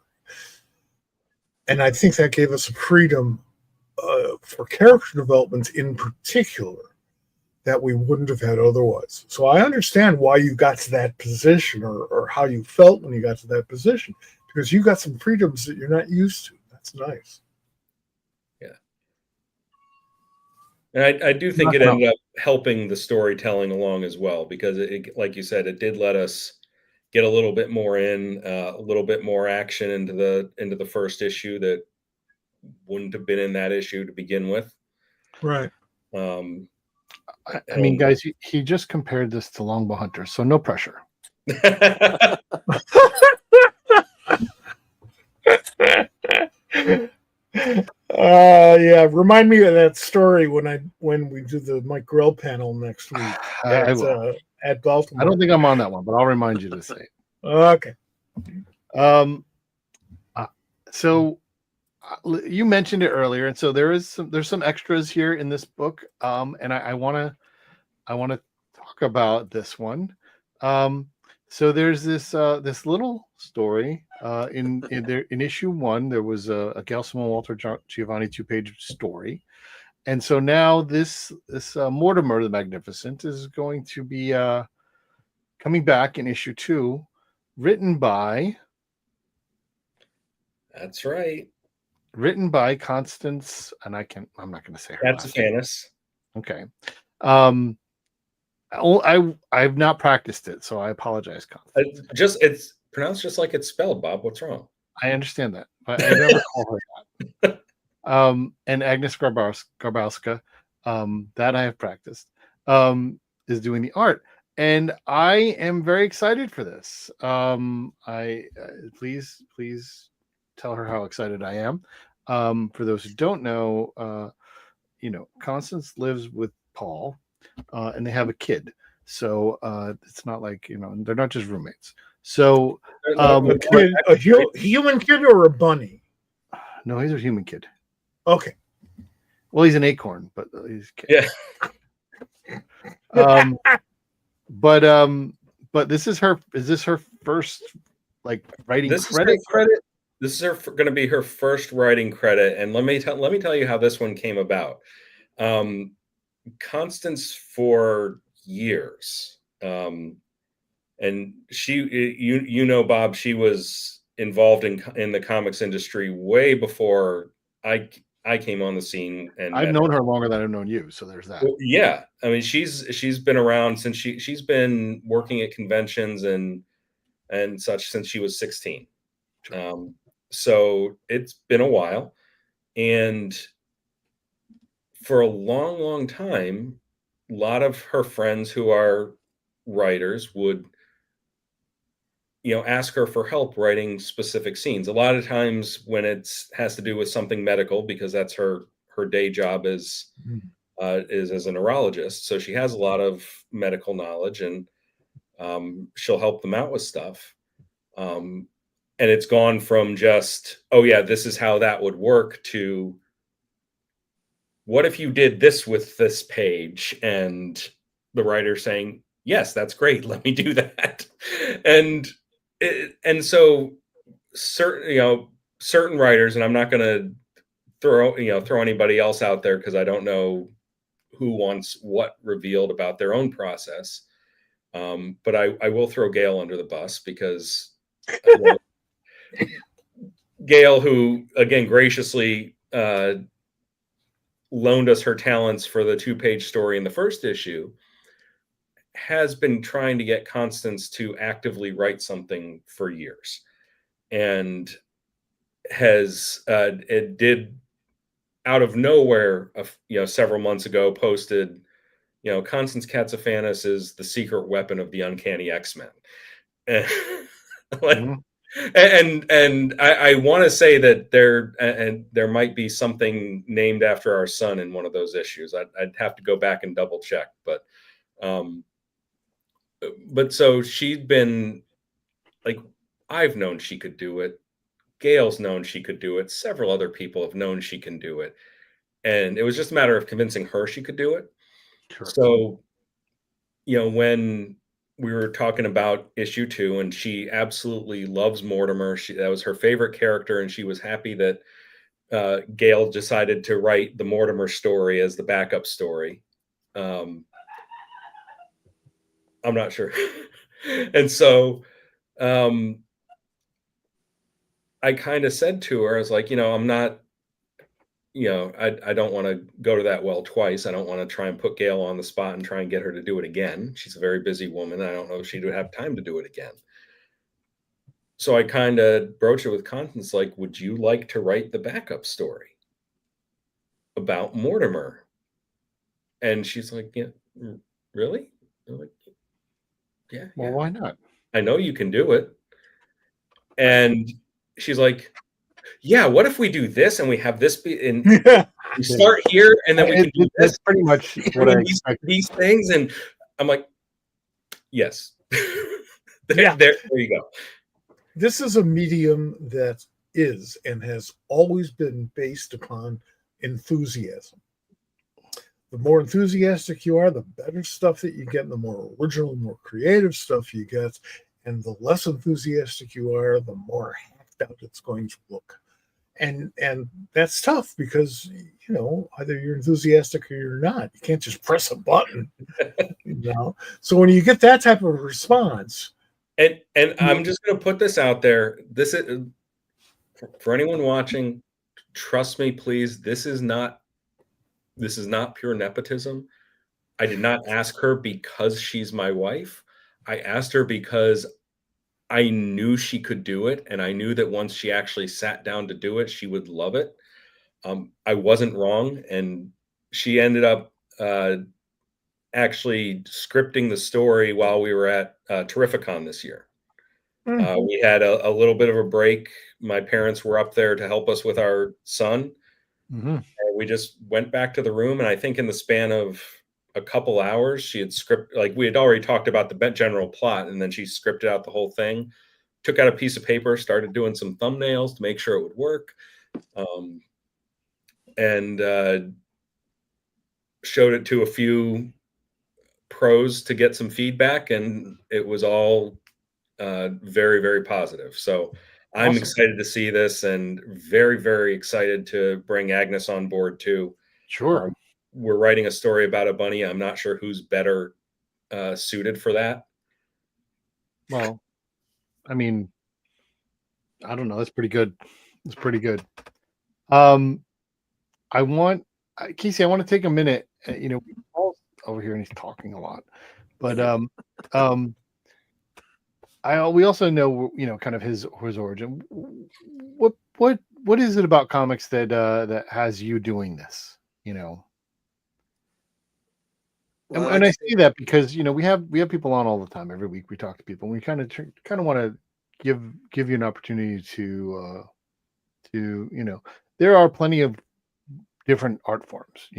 And I think that gave us a freedom for character development in particular that we wouldn't have had otherwise. So I understand why you got to that position, or how you felt when you got to that position, because you got some freedoms that you're not used to. That's nice. Yeah. And I do think it ended up helping the storytelling along as well, because it, like you said, it did let us get a little bit more a little bit more action into the first issue that wouldn't have been in that issue to begin with. Right. I mean, guys, he just compared this to Longbow Hunters, so no pressure. Yeah, remind me of that story when we do the Mike Grell panel next week at Baltimore. I don't think I'm on that one, but I'll remind you to say. Okay. So you mentioned it earlier, and so there's some extras here in this book, and I want to talk about this one. So there's this little story in issue 1. There was a Gail Simone Walter Giovanni 2-page story, and so now this Mortimer the Magnificent is going to be coming back in issue 2, written by. That's right. Written by Constance, and I'm not going to say her. That's Canis. Okay. I've not practiced it, so I apologize, Constance. It's pronounced just like it's spelled, Bob. What's wrong? I understand that, but I never call her that. And Agnes Garbowska, that I have practiced, is doing the art, and I am very excited for this. Please tell her how excited I am. For those who don't know, Constance lives with Paul, and they have a kid. So it's not like, they're not just roommates. So a human kid or a bunny? No, he's a human kid. Okay. Well, he's an acorn, but he's a kid. Yeah. But this is her. Is this her first writing credit? This is going to be her first writing credit, and let me tell you how this one came about. Constance, for years, and she, Bob, she was involved in the comics industry way before I came on the scene, and I've known her longer than I've known you, so there's that. Well, yeah, I mean, she's been around since she's been working at conventions and such since she was 16. So it's been a while, and for a long, long time, a lot of her friends who are writers would, ask her for help writing specific scenes. A lot of times when has to do with something medical, because that's her day job is as a neurologist. So she has a lot of medical knowledge, and she'll help them out with stuff. And it's gone from just, oh yeah, this is how that would work, to what if you did this with this page? And the writer saying, yes, that's great. Let me do that. And so certain writers, and I'm not going to throw anybody else out there, because I don't know who wants what revealed about their own process. But I will throw Gail under the bus, because Gail, who again graciously loaned us her talents for the 2-page story in the first issue, has been trying to get Constance to actively write something for years, and has it did out of nowhere, several months ago, posted, Constance Katsafanis is the secret weapon of the Uncanny X-Men. And, and I want to say that there might be something named after our son in one of those issues. I'd have to go back and double check, but so she'd been like, I've known she could do it. Gail's known she could do it. Several other people have known she can do it. And it was just a matter of convincing her she could do it. Sure. So, when we were talking about issue 2, and she absolutely loves Mortimer, that was her favorite character, and she was happy that Gail decided to write the Mortimer story as the backup story. I'm not sure. And so I kind of said to her, I was like, I'm not, I don't want to go to that well twice. I don't want to try and put Gail on the spot and try and get her to do it again. She's a very busy woman. I don't know if she would have time to do it again. So I kind of broached it with Constance, like, would you like to write the backup story about Mortimer? And she's like, yeah, really? I'm like, yeah. Well, why not? I know you can do it. And she's like, yeah, what if we do this and we have this be in we start here and then we can do this? That's pretty much what I expect. These things. And I'm like, yes. There you go. This is a medium that is and has always been based upon enthusiasm. The more enthusiastic you are, the better stuff that you get, the more original, more creative stuff you get. And the less enthusiastic you are, the more hacked out it's going to look. And that's tough because, either you're enthusiastic or you're not. You can't just press a button, So when you get that type of response. And I'm just going to put this out there. This is, for anyone watching, trust me, please, this is not pure nepotism. I did not ask her because she's my wife. I asked her because I knew she could do it, and I knew that once she actually sat down to do it, she would love it. I wasn't wrong, and she ended up actually scripting the story while we were at Terrificon this year. We had a little bit of a break. My parents were up there to help us with our son. Mm-hmm. And we just went back to the room, and I think in the span of a couple hours, she had scripted, like we had already talked about the general plot, and then she scripted out the whole thing, took out a piece of paper, started doing some thumbnails to make sure it would work, and showed it to a few pros to get some feedback, and it was all very, very positive. So I'm awesome. excited to see this, and very, very excited to bring Agnes on board too. Sure. We're writing a story about a bunny. I'm not sure who's better suited for that. Well, I mean, I don't know. That's pretty good. It's pretty good. Kasey, I want to take a minute. Paul's over here and he's talking a lot, but we also know, kind of his origin. What is it about comics that has you doing this? Well, and I say that because we have people on all the time. Every week we talk to people, and we kind of want to give you an opportunity to there are plenty of different art forms.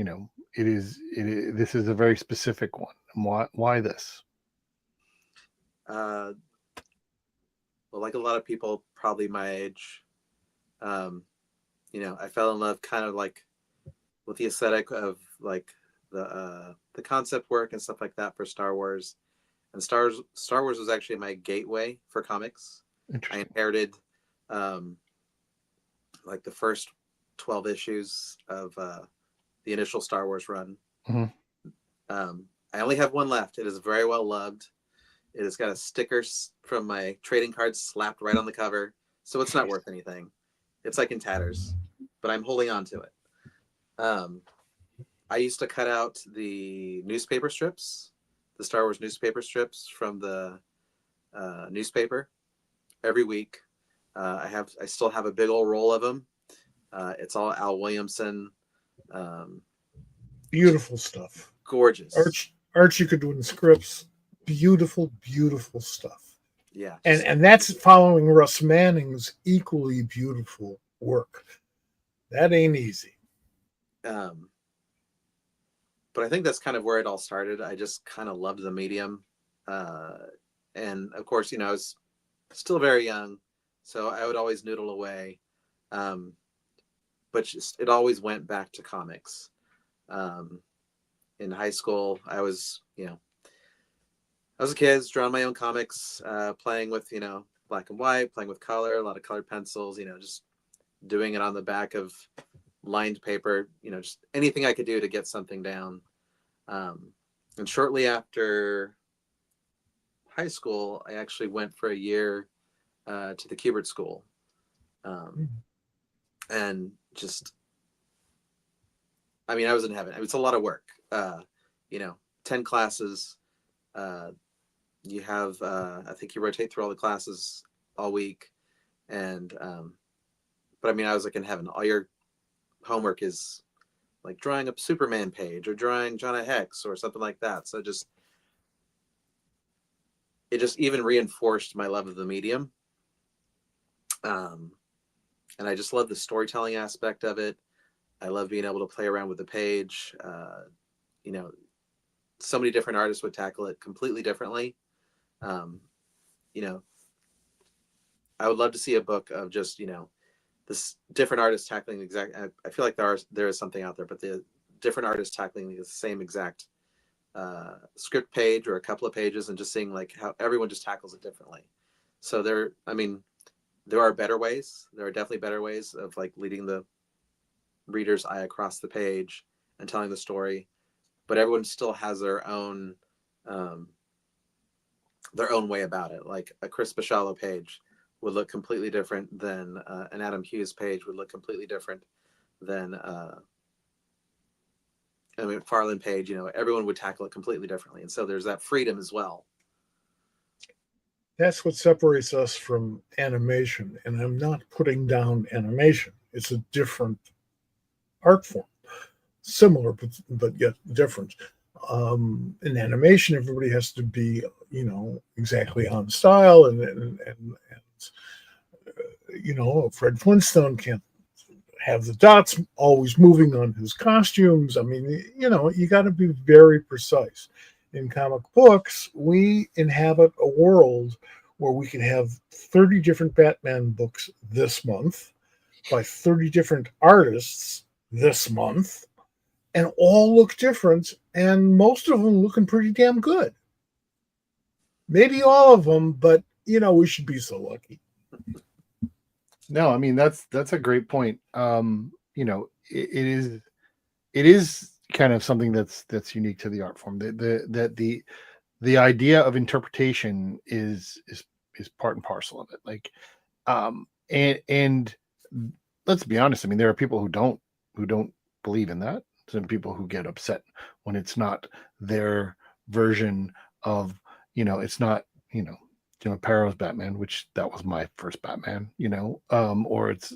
This is a very specific one. Why this? Well, like a lot of people probably my age, I fell in love kind of like with the aesthetic of like the concept work and stuff like that for Star Wars. And Star Wars was actually my gateway for comics. I inherited like the first 12 issues of the initial Star Wars run. Mm-hmm. I only have one left. It is very well loved. It has got a sticker from my trading cards slapped right on the cover, so it's not worth anything. It's like in tatters, but I'm holding on to it. I used to cut out the newspaper strips, the Star Wars newspaper strips from the newspaper every week. I still have a big old roll of them. It's all Al Williamson. Beautiful stuff. Gorgeous. Archie Goodwin scripts. Beautiful, beautiful stuff. Yeah. And that's following Russ Manning's equally beautiful work. That ain't easy. But I think that's kind of where it all started. I just kind of loved the medium. And of course, I was still very young, so I would always noodle away. But it always went back to comics. In high school, I was a kid, drawing my own comics, playing with, black and white, playing with color, a lot of colored pencils, just doing it on the back of lined paper, just anything I could do to get something down. And shortly after high school, I actually went for a year to the Kubert School. And just, I was in heaven. It's a lot of work. 10 classes. You have, I think you rotate through all the classes all week. And, but I was like in heaven. All your homework is like drawing a Superman page or drawing Jonah Hex or something like that. So it just even reinforced my love of the medium. And I just love the storytelling aspect of it. I love being able to play around with the page. So many different artists would tackle it completely differently. I would love to see a book of just, this different artists tackling I feel like there is something out there, but the different artists tackling the same exact script page or a couple of pages and just seeing like how everyone just tackles it differently. So there are better ways. There are definitely better ways of like leading the reader's eye across the page and telling the story, but everyone still has their own way about it. Like a Chris Bachalo page would look completely different than an Adam Hughes page would look completely different than Farland page. Everyone would tackle it completely differently, and so there's that freedom as well. That's what separates us from animation. And I'm not putting down animation. It's a different art form, similar, but yet different. In animation, everybody has to be, exactly on style. And Fred Flintstone can't have the dots always moving on his costumes. You got to be very precise. In comic books, we inhabit a world where we can have 30 different Batman books this month by 30 different artists this month, and all look different, and most of them looking pretty damn good. Maybe all of them, but we should be so lucky. No, that's a great point. It is kind of something that's unique to the art form. The idea of interpretation is part and parcel of it. Like, and let's be honest. There are people who don't believe in that. Some people who get upset when it's not their version of, it's not, Perro's Batman, which that was my first Batman, or it's,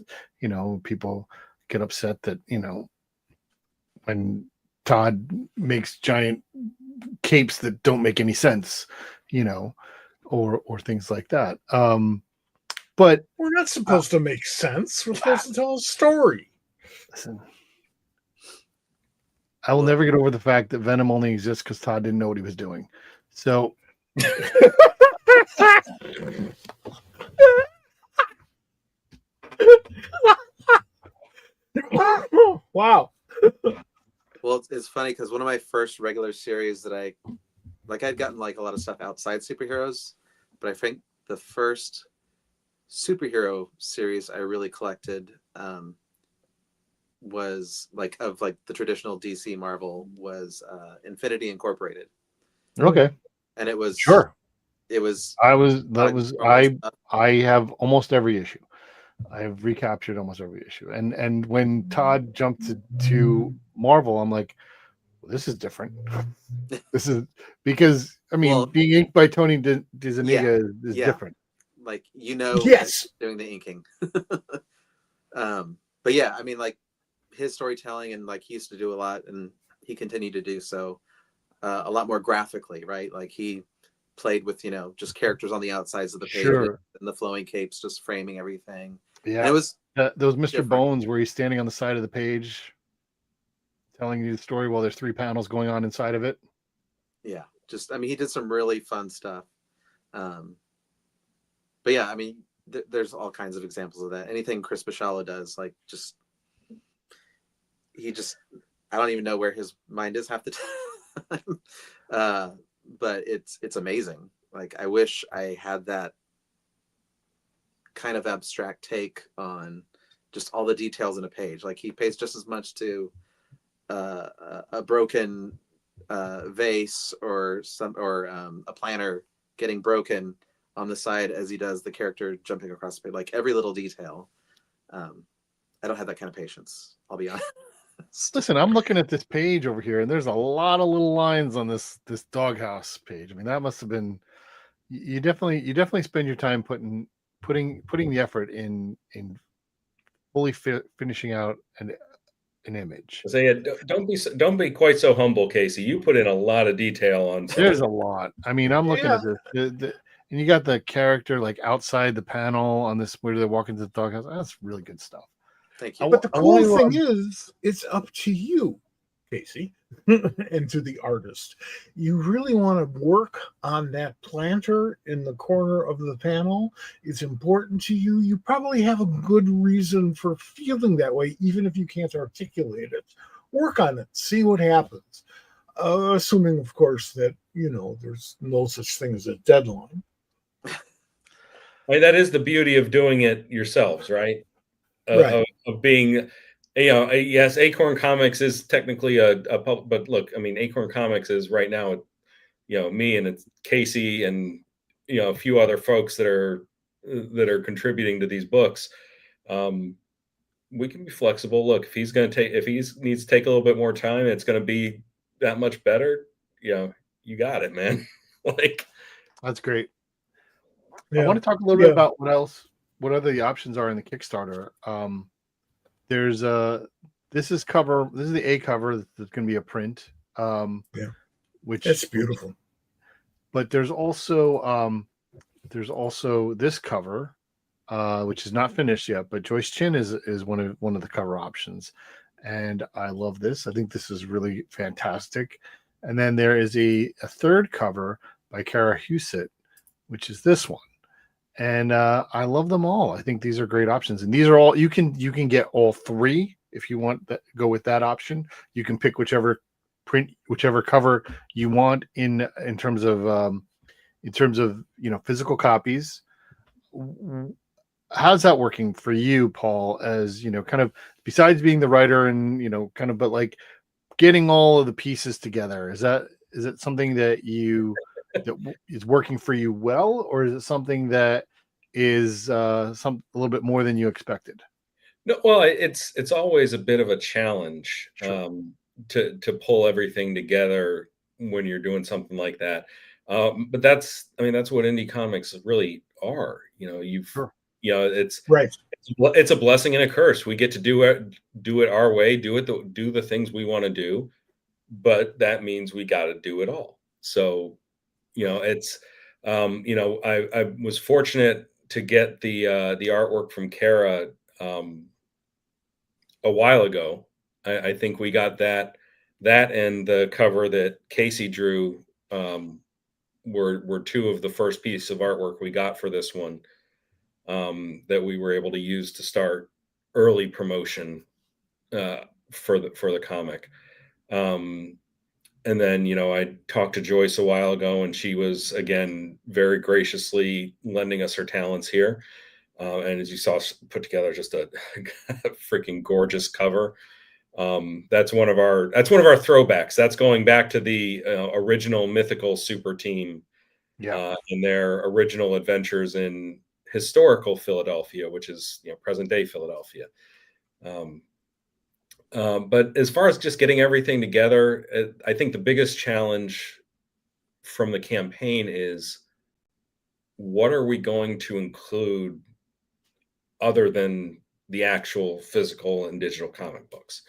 people get upset that, when Todd makes giant capes that don't make any sense, or things like that. But we're not supposed to make sense. We're supposed to tell a story. Listen, I will never get over the fact that Venom only exists because Todd didn't know what he was doing. So wow. Well, it's funny because one of my first regular series that I'd gotten like a lot of stuff outside superheroes, but I think the first superhero series I really collected was of the traditional DC Marvel was Infinity Incorporated. okay. And it was Sure. It was I have almost every issue. I've recaptured almost every issue. And when Todd jumped to Marvel, I'm like, well, this is different. This is because I mean, Well, being inked by Tony DeZuniga is yeah. different. Like, you know, Yes. doing the inking. But yeah, I mean, like his storytelling, and like he used to do a lot, and he continued to do so a lot more graphically, right? Like he played with, you know, just characters on the outsides of the pages Sure. and the flowing capes, just framing everything. Yeah. And it was Those Mr. different. Bones where he's standing on the side of the page telling you the story while there's 3 panels going on inside of it. Yeah, just, I mean, he did some really fun stuff. But yeah, I mean, there's all kinds of examples of that. Anything Chris Bachalo does, like, just I don't even know where his mind is half the time. But it's amazing. Like, I wish I had that kind of abstract take on just all the details in a page. Like, he pays just as much to a broken vase or a planner getting broken on the side as he does the character jumping across the page. Like, every little detail. I don't have that kind of patience, I'll be honest. Listen, I'm looking at this page over here, and there's a lot of little lines on this doghouse page. I mean, that must have been you definitely spend your time putting the effort in fully finishing out an image. Say, don't be quite so humble, Kasey. You put in a lot of detail on something. There's a lot. I mean, I'm looking at this, and you got the character like outside the panel on this where they're walking to the doghouse. That's really good stuff. Thank you. But the cool thing is, it's up to you, Kasey, and to the artist. You really want to work on that planter in the corner of the panel. It's important to you. You probably have a good reason for feeling that way, even if you can't articulate it. Work on it. See what happens. Assuming, of course, that, you know, there's no such thing as a deadline. I mean, that is the beauty of doing it yourselves, right? Right. Of being, you know, yes, Acorn Comics is technically a but look, I mean, Acorn Comics is right now, you know, me and it's Kasey and, you know, a few other folks that are contributing to these books. We can be flexible. Look, if he needs to take a little bit more time, it's going to be that much better. You know, you got it, man. Like, that's great. Yeah. I want to talk a little bit about what other the options are in the Kickstarter. There's this is the A cover that's going to be a print. Which it's beautiful. But there's also this cover, which is not finished yet. But Joyce Chin is one of the cover options, and I love this. I think this is really fantastic. And then there is a third cover by Kara Husett, which is this one. And I love them all. I think these are great options, and these are all you can get all three if you want that. Go with that option. You can pick whichever cover you want in terms of you know, physical copies. How's that working for you, Paul? As you know, kind of besides being the writer and you know, kind of, but like getting all of the pieces together. Is it something that is working for you well, or is it something that is a little bit more than you expected? No, well, it's always a bit of a challenge to pull everything together when you're doing something like that. But that's what indie comics really are. You know, you know, it's right. It's a blessing and a curse. We get to do it our way, do the things we want to do, but that means we got to do it all. So, you know, it's, you know, I was fortunate to get the artwork from Kara a while ago. I think we got that and the cover that Kasey drew were two of the first piece of artwork we got for this one that we were able to use to start early promotion for the comic. And then, you know, I talked to Joyce a while ago, and she was, again, very graciously lending us her talents here. And as you saw, put together just a freaking gorgeous cover. That's one of our throwbacks. That's going back to the original Mythical Super Team, and their original adventures in historical Philadelphia, which is present day Philadelphia. But as far as just getting everything together, I think the biggest challenge from the campaign is, what are we going to include other than the actual physical and digital comic books?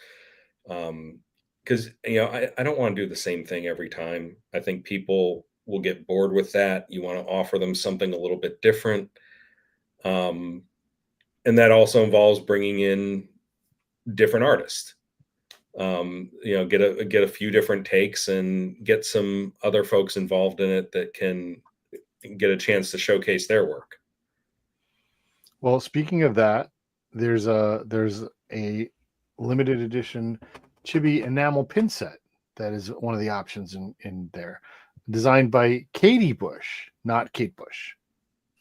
Because I don't want to do the same thing every time. I think people will get bored with that. You want to offer them something a little bit different, and that also involves bringing in different artists. Get a few different takes and get some other folks involved in it that can get a chance to showcase their work. Well, speaking of that, there's a limited edition chibi enamel pin set that is one of the options in there, designed by Katie Bush, not Kate Bush.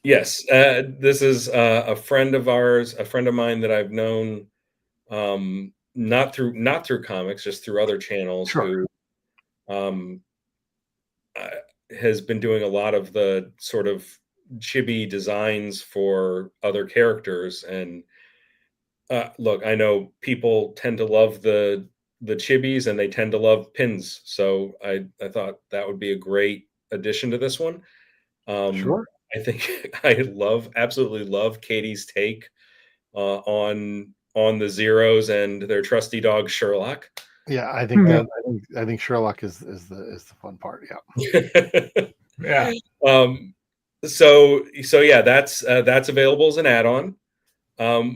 Yes, this is a friend of ours, a friend of mine that I've known, not through comics, just through other channels. Sure. Who has been doing a lot of the sort of chibi designs for other characters. And look, I know people tend to love the chibis and they tend to love pins, so I thought that would be a great addition to this one. Sure. I think I absolutely love Katie's take on the Zeros and their trusty dog Sherlock. Yeah, I think I think Sherlock is the fun part. Yeah. Yeah. So yeah, that's available as an add-on.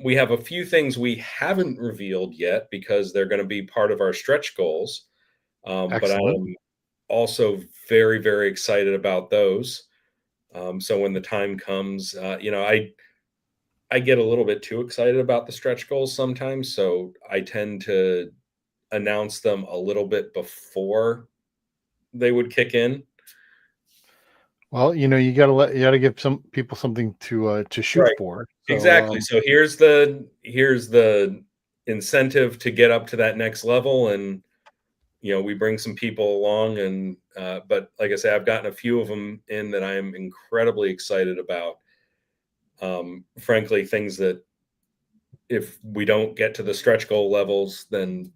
We have a few things we haven't revealed yet because they're going to be part of our stretch goals. But I'm also very, very excited about those. So when the time comes, I get a little bit too excited about the stretch goals sometimes. So I tend to announce them a little bit before they would kick in. Well, you gotta give some people something to shoot Right. for. So, Exactly. So here's the incentive to get up to that next level, and we bring some people along, and but like I say, I've gotten a few of them in that I am incredibly excited about. Frankly, things that if we don't get to the stretch goal levels, then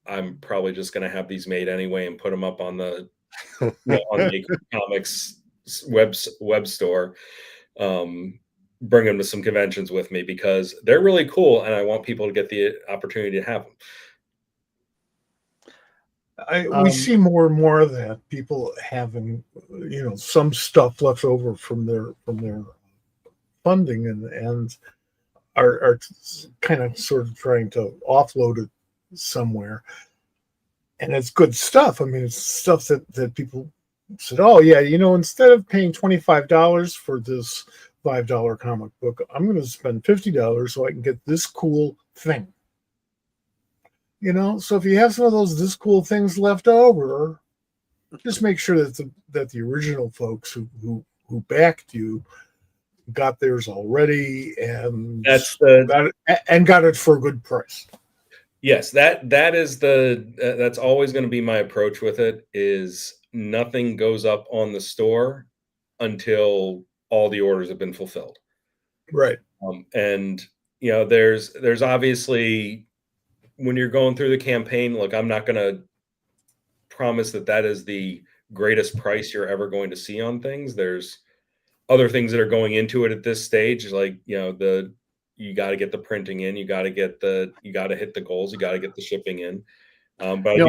I'm probably just going to have these made anyway and put them up on the on the comics web store. Bring them to some conventions with me because they're really cool, and I want people to get the opportunity to have them. We see more and more of that, people having some stuff left over from their funding and are kind of sort of trying to offload it somewhere. And it's good stuff. I mean, it's stuff that people said, oh yeah, instead of paying $25 for this $5 comic book, I'm going to spend $50 so I can get this cool thing. So if you have some of this cool things left over, just make sure that the original folks who backed you got theirs already and got it for a good price. Yes, that is that's always going to be my approach with it. Is nothing goes up on the store until all the orders have been fulfilled. Right. And there's obviously, when you're going through the campaign, look, I'm not going to promise that is the greatest price you're ever going to see on things. There's other things that are going into it at this stage, like you got to get the printing in, you got to hit the goals, you got to get the shipping in. But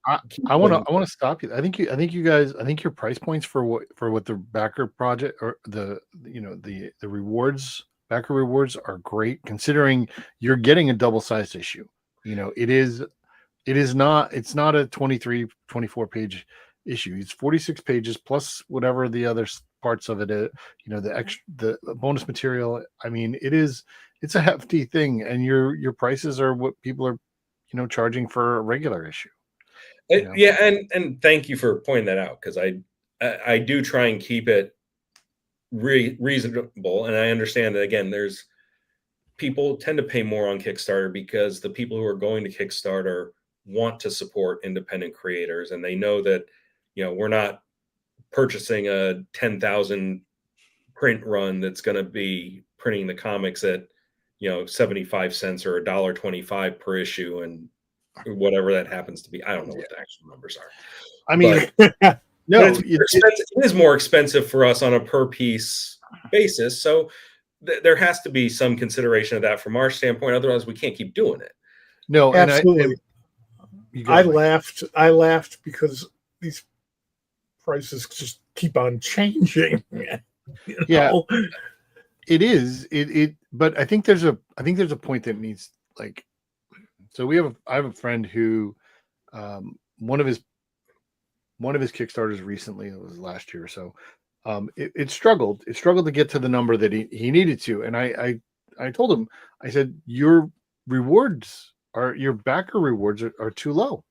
I want to stop you. I think you guys, your price points for what the backer project or the rewards, backer rewards are great, considering you're getting a double-sized issue. It's not a 23, 24 page issue. It's 46 pages plus whatever the other parts of it is, the bonus material. I mean, it's a hefty thing, and your prices are what people are, charging for a regular issue. Yeah, and thank you for pointing that out, because I do try and keep it reasonable, and I understand that, again, there's people tend to pay more on Kickstarter because the people who are going to Kickstarter want to support independent creators, and they know that we're not purchasing a 10,000 print run that's going to be printing the comics at 75 cents or $1.25 per issue, and whatever that happens to be. I don't know what the actual numbers are. I mean, No, but it is more expensive for us on a per piece basis. So there has to be some consideration of that from our standpoint. Otherwise, we can't keep doing it. No, absolutely. I laughed because these prices just keep on changing. Yeah, it is. But I think there's a point that needs, like, so I have a friend who, one of his Kickstarters recently, it was last year or so, it struggled to get to the number that he needed to. And I told him, I said, your backer rewards are too low.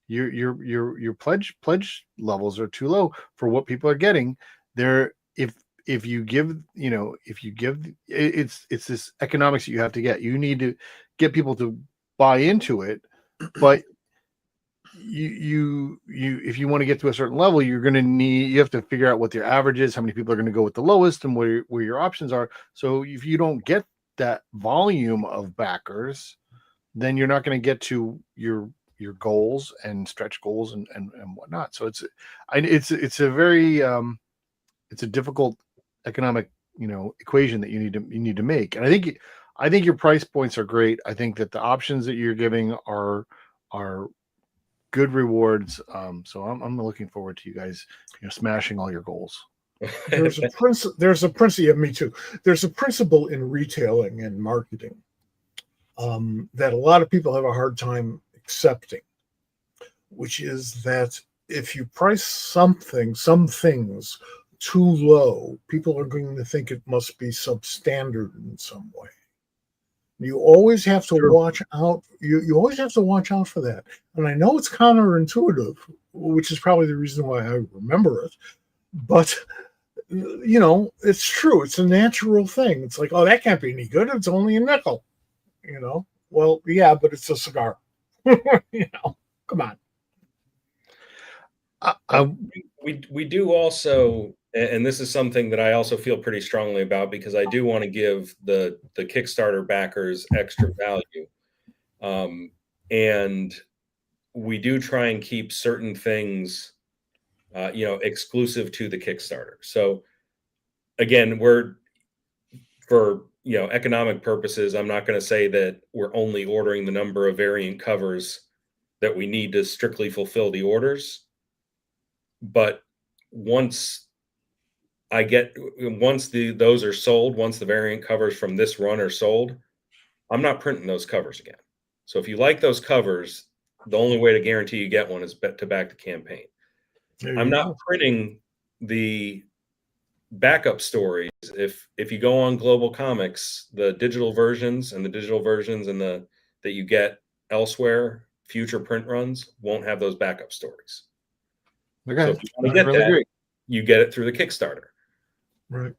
Your pledge levels are too low for what people are getting there. If you give it's this economics that you have to get. You need to get people to buy into it, but you if you want to get to a certain level, you have to figure out what your average is, how many people are going to go with the lowest, and where your options are. So if you don't get that volume of backers, then you're not going to get to your goals and stretch goals and whatnot. So it's a very it's a difficult economic equation that you need to make. And I think your price points are great. I think that the options that you're giving are good rewards. So I'm looking forward to you guys smashing all your goals. There's a principle. Yeah, me too. There's a principle in retailing and marketing that a lot of people have a hard time accepting, which is that if you price some things too low, people are going to think it must be substandard in some way. You always have to watch out. You always have to watch out for that. And I know it's counterintuitive, which is probably the reason why I remember it. But it's true. It's a natural thing. It's like, oh, that can't be any good. It's only a nickel. Well, yeah, but it's a cigar. Come on. We do also, and this is something that I also feel pretty strongly about, because I do want to give the Kickstarter backers extra value, and we do try and keep certain things exclusive to the Kickstarter. So again, for economic purposes, I'm not going to say that we're only ordering the number of variant covers that we need to strictly fulfill the orders. But once those are sold, once the variant covers from this run are sold, I'm not printing those covers again. So if you like those covers, the only way to guarantee you get one is to back the campaign. I'm not printing the backup stories. If you go on Global Comics, the digital versions and that you get elsewhere, future print runs won't have those backup stories. Okay. So if you want to get that, you get it through the Kickstarter. Right.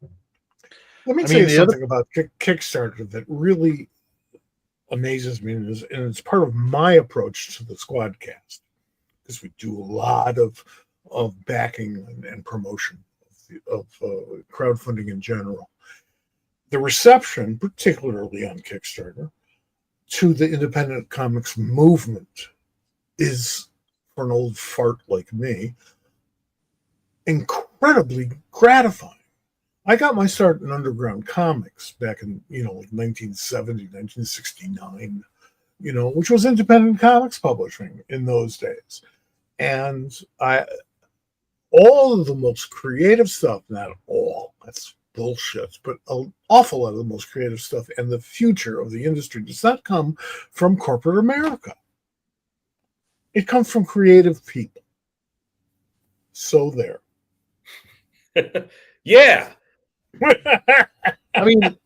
Let me say something about Kickstarter that really amazes me, and it's part of my approach to the SquadCast, because we do a lot of backing and promotion of crowdfunding in general. The reception, particularly on Kickstarter, to the independent comics movement is, for an old fart like me, incredibly gratifying. I got my start in underground comics back in, like 1970, 1969, which was independent comics publishing in those days. And all of the most creative stuff, not all, that's bullshit, but an awful lot of the most creative stuff and the future of the industry does not come from corporate America. It comes from creative people. So there. Yeah. I mean,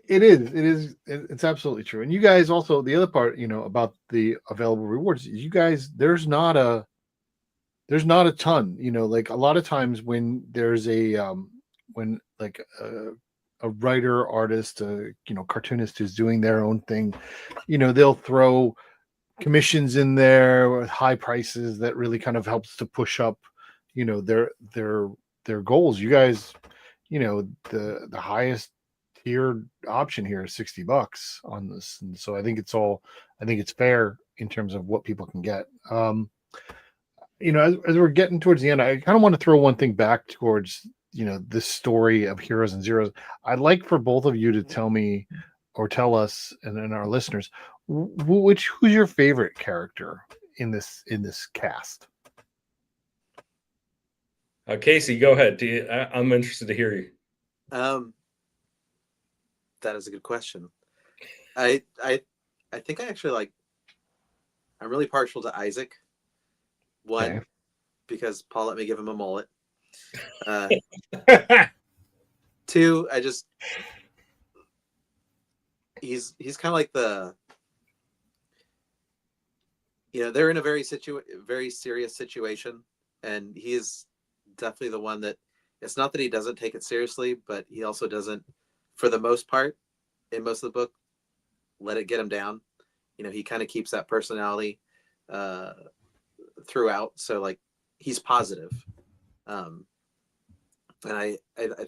it's absolutely true. And you guys also, the other part, about the available rewards, you guys, there's not a ton, like a lot of times when there's a writer, artist, cartoonist who's doing their own thing, they'll throw commissions in there with high prices that really kind of helps to push up, their goals. You guys, the highest tiered option here is $60 on this, and so I think it's fair in terms of what people can get. As we're getting towards the end, I kind of want to throw one thing back towards this story of heroes and zeros. I'd like for both of you to tell me or tell us and our listeners who's your favorite character in this cast. Kasey, go ahead. I'm interested to hear you. That is a good question. I think I actually I'm really partial to Isaac. One, Okay. because Paul let me give him a mullet. Two, he's kind of like they're in a very serious situation, and he is definitely the one that, it's not that he doesn't take it seriously, but he also doesn't, for the most part, in most of the book, let it get him down. He kind of keeps that personality throughout, so he's positive. And I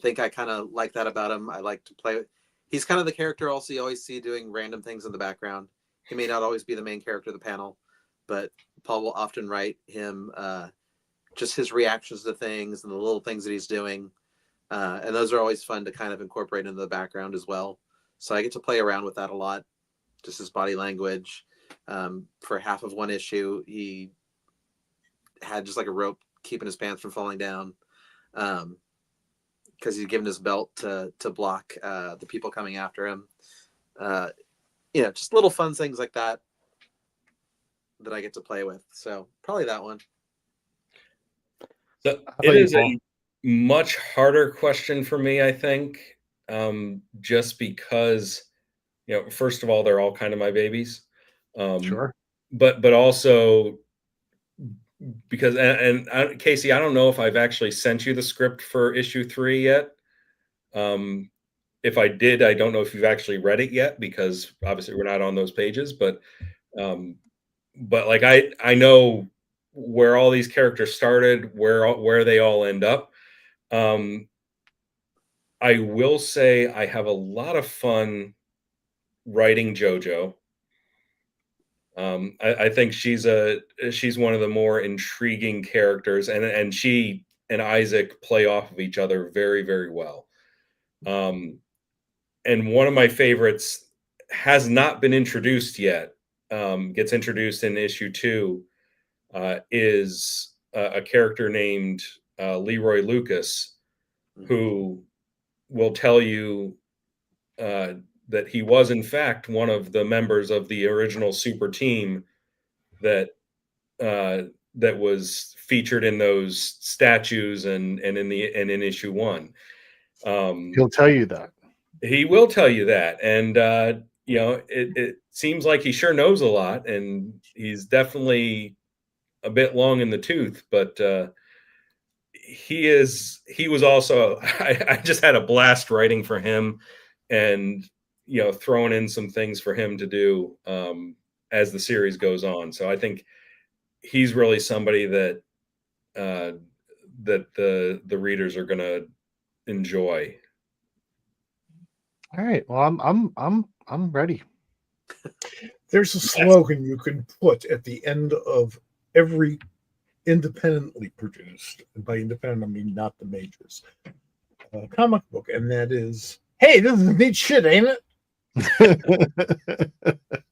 think I kind of like that about him. I like to play with. He's kind of the character also you always see doing random things in the background. He may not always be the main character of the panel, but Paul will often write him just his reactions to things and the little things that he's doing. And those are always fun to kind of incorporate into the background as well. So I get to play around with that a lot, just his body language. For half of one issue, he had just a rope keeping his pants from falling down, because he'd given his belt to block the people coming after him. Just little fun things like that I get to play with. So probably that one. So it is a much harder question for me, I think, just because, first of all, they're all kind of my babies. Sure. But also because, and Kasey, I don't know if I've actually sent you the script for issue 3 yet. If I did, I don't know if you've actually read it yet, because obviously we're not on those pages, but I know where all these characters started, where they all end up. I will say I have a lot of fun writing JoJo. I think she's one of the more intriguing characters, and she and Isaac play off of each other very, very well. And one of my favorites has not been introduced yet. Gets introduced in issue 2. Is a character named Leroy Lucas, who will tell you that he was in fact one of the members of the original super team that was featured in those statues and in issue 1. He'll tell you that. He will tell you that, and it seems like he sure knows a lot, and he's definitely a bit long in the tooth, but he was also I just had a blast writing for him, and throwing in some things for him to do as the series goes on. So I think he's really somebody that the readers are going to enjoy. All right. Well, I'm ready. There's a slogan you can put at the end of every independently produced, and by independent I mean not the majors, comic book, and that is, "Hey, this is neat shit, ain't it?"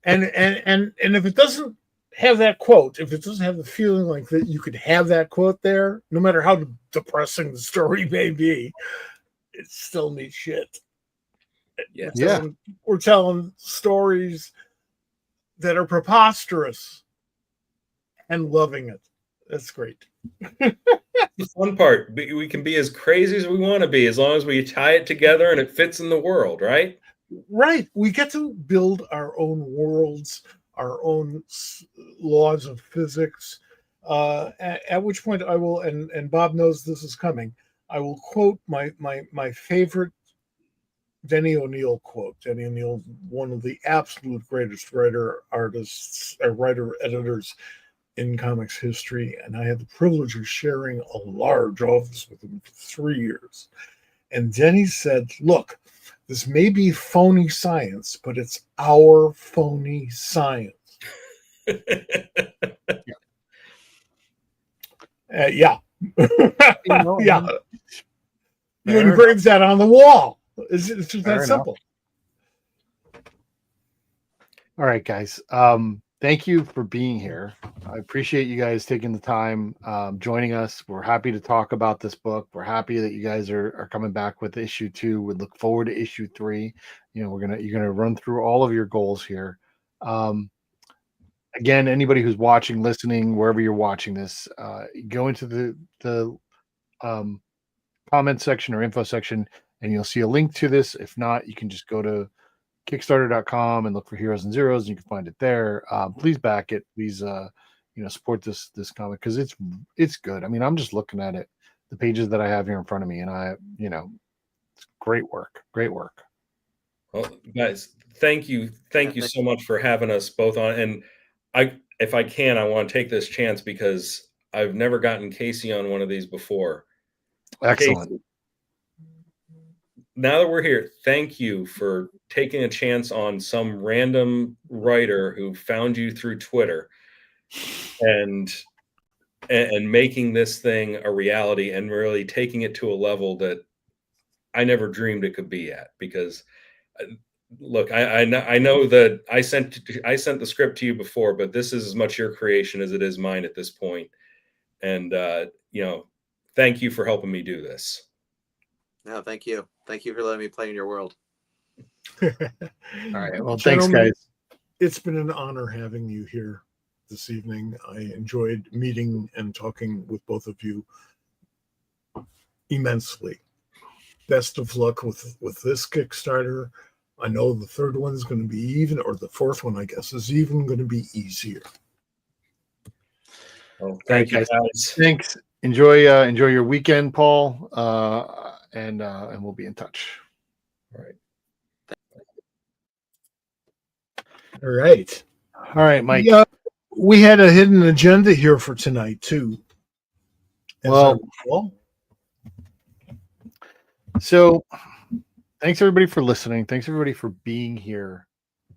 and if it doesn't have that quote, if it doesn't have the feeling like that you could have that quote there, no matter how depressing the story may be, it's still neat shit. Yeah. We're telling stories that are preposterous and loving it. That's great. The fun part, we can be as crazy as we want to be, as long as we tie it together and it fits in the world, right? Right. We get to build our own worlds, our own laws of physics. At which point I will, and Bob knows this is coming, I will quote my favorite Denny O'Neil quote. Denny O'Neil, one of the absolute greatest writer-editors in comics history, and I had the privilege of sharing a large office with him for 3 years. And then he said, look, this may be phony science, but it's our phony science. Yeah. Yeah. He engraves that on the wall. It's just that simple. All right, guys. Thank you for being here. I appreciate you guys taking the time, joining us. We're happy to talk about this book. We're happy that you guys are coming back with issue 2. We look forward to issue 3. You know, you're gonna run through all of your goals here. Again, anybody who's watching, listening, wherever you're watching this, go into the comment section or info section, and you'll see a link to this. If not, you can just go to Kickstarter.com and look for Heroes and Zeros, and you can find it there. Please back it. Please, support this comic because it's good. I mean, I'm just looking at it, the pages that I have here in front of me, and it's great work. Great work. Well, guys, thank you so much for having us both on. And if I can, I want to take this chance because I've never gotten Kasey on one of these before. Excellent. Kasey, now that we're here, thank you for taking a chance on some random writer who found you through Twitter and making this thing a reality and really taking it to a level that I never dreamed it could be at. Because look, I know that I sent the script to you before, but this is as much your creation as it is mine at this point. And thank you for helping me do this. No, thank you. Thank you for letting me play in your world. All right. Well, Gentlemen, thanks, guys. It's been an honor having you here this evening. I enjoyed meeting and talking with both of you immensely. Best of luck with this Kickstarter. I know the third one is going to be or the fourth one, I guess, is even going to be easier. Well, thank you, guys. Thanks. Enjoy your weekend, Paul. And we'll be in touch. All right. All right. All right, Mike. We had a hidden agenda here for tonight too. So thanks everybody for listening. Thanks everybody for being here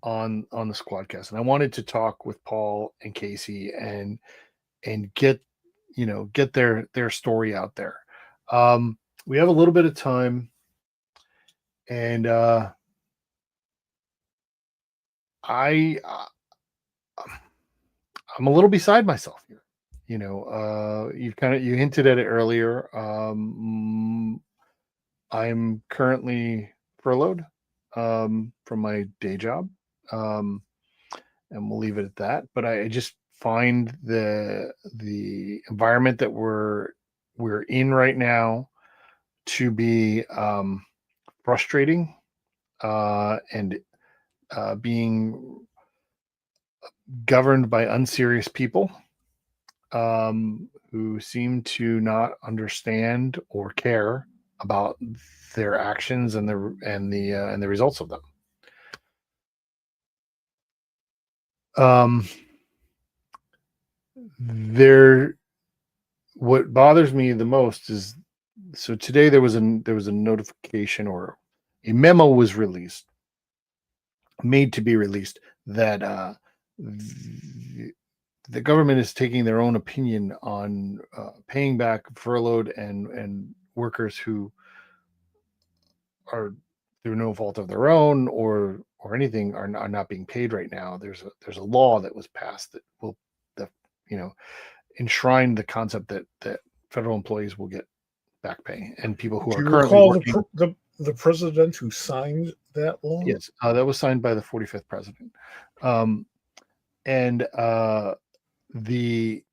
on the SquadCast. And I wanted to talk with Paul and Kasey and get their story out there. We have a little bit of time, and I'm a little beside myself here. You hinted at it earlier. I'm currently furloughed from my day job, and we'll leave it at that. But I just find the environment that we're in right now to be frustrating and being governed by unserious people who seem to not understand or care about their actions and the results of them. What bothers me the most is, so today there was a notification, or a memo was made to be released, that the government is taking their own opinion on paying back furloughed and workers who are, through no fault of their own or anything, are not being paid right now. There's a law that was passed that will enshrine the concept that federal employees will get back pay, and people who are currently working. The president who signed that law? Yes, that was signed by the 45th president. And the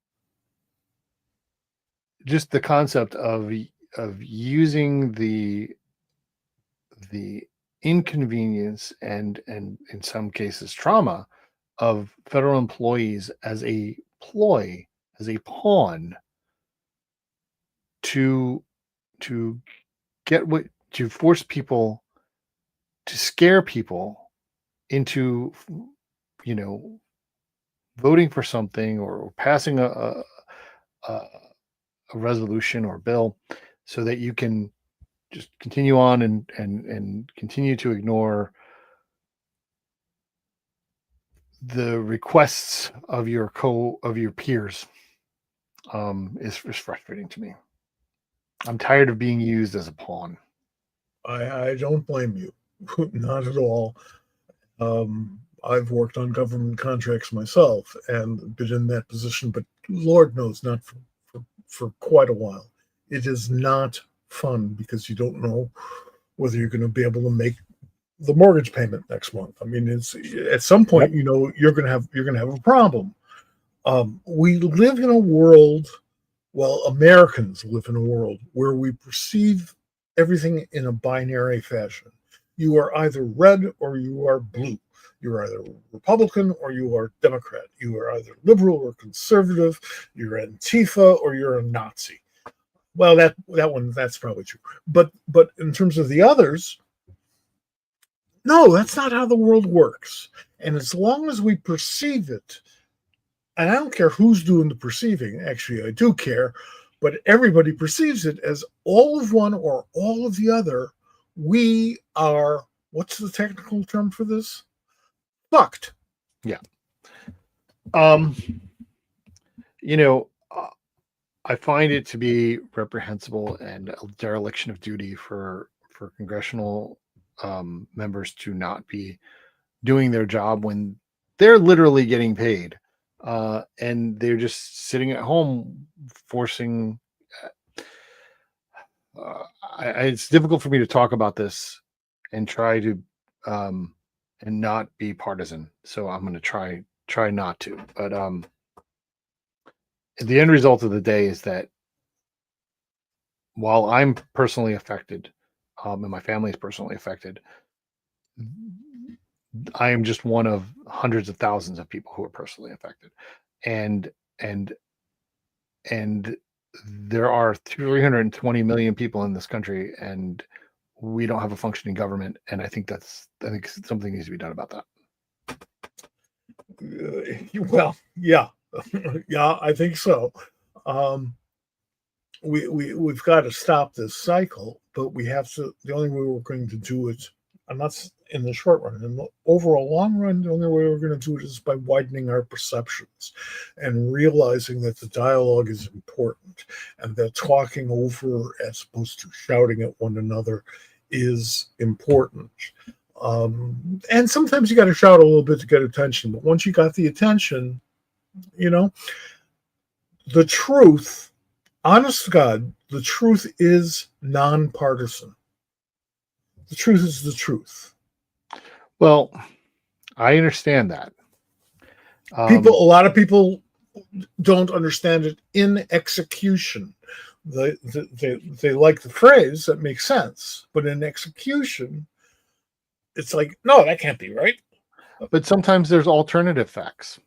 concept of using the inconvenience and in some cases trauma of federal employees as a ploy, as a pawn to force people, to scare people into voting for something or passing a resolution or bill so that you can just continue on and continue to ignore the requests of your peers is frustrating to me. I'm tired of being used as a pawn. I don't blame you. Not at all. I've worked on government contracts myself and been in that position, but Lord knows, not for quite a while. It is not fun because you don't know whether you're going to be able to make the mortgage payment next month. I mean, it's at some point, Yep. you're going to have a problem. We live in a world, well, Americans live in a world where we perceive everything in a binary fashion. You are either red or you are blue. You're either Republican or you are Democrat. You are either liberal or conservative. You're Antifa or you're a Nazi. Well, that's probably true. But in terms of the others, no, that's not how the world works. And as long as we perceive it, and I don't care who's doing the perceiving, actually I do care, but everybody perceives it as all of one or all of the other, we are, what's the technical term for this? Fucked. Yeah. I find it to be reprehensible and a dereliction of duty for congressional members to not be doing their job when they're literally getting paid, and they're just sitting at home forcing. It's difficult for me to talk about this and try to and not be partisan. So I'm going to try not to. But the end result of the day is that while I'm personally affected, and my family is personally affected, I am just one of hundreds of thousands of people who are personally affected, and there are 320 million people in this country, and we don't have a functioning government, and I think something needs to be done about that. Well, yeah, yeah, I think so. We've got to stop this cycle, but we have to. The only way we're going to do it, and that's in the short run. In the overall long run, the only way we're going to do it is by widening our perceptions and realizing that the dialogue is important and that talking over as opposed to shouting at one another is important. And sometimes you got to shout a little bit to get attention, but once you got the attention, the truth, honest to God, the truth is nonpartisan. The truth is the truth. Well, I understand that. A lot of people don't understand it in execution. They like the phrase, that makes sense, but in execution, it's like, no, that can't be right. But sometimes there's alternative facts.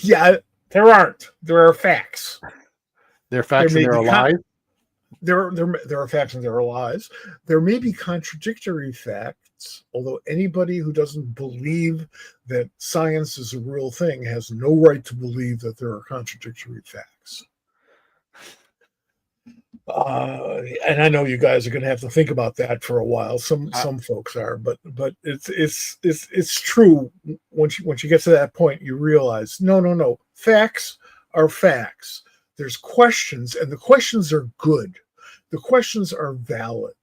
Yeah, there aren't. There are facts. There are facts and there are lies. There are facts and there are lies. There may be contradictory facts, although anybody who doesn't believe that science is a real thing has no right to believe that there are contradictory facts. And I know you guys are going to have to think about that for a while. Some folks are, but it's true. Once you get to that point, you realize no. Facts are facts. There's questions, and the questions are good. The questions are valid,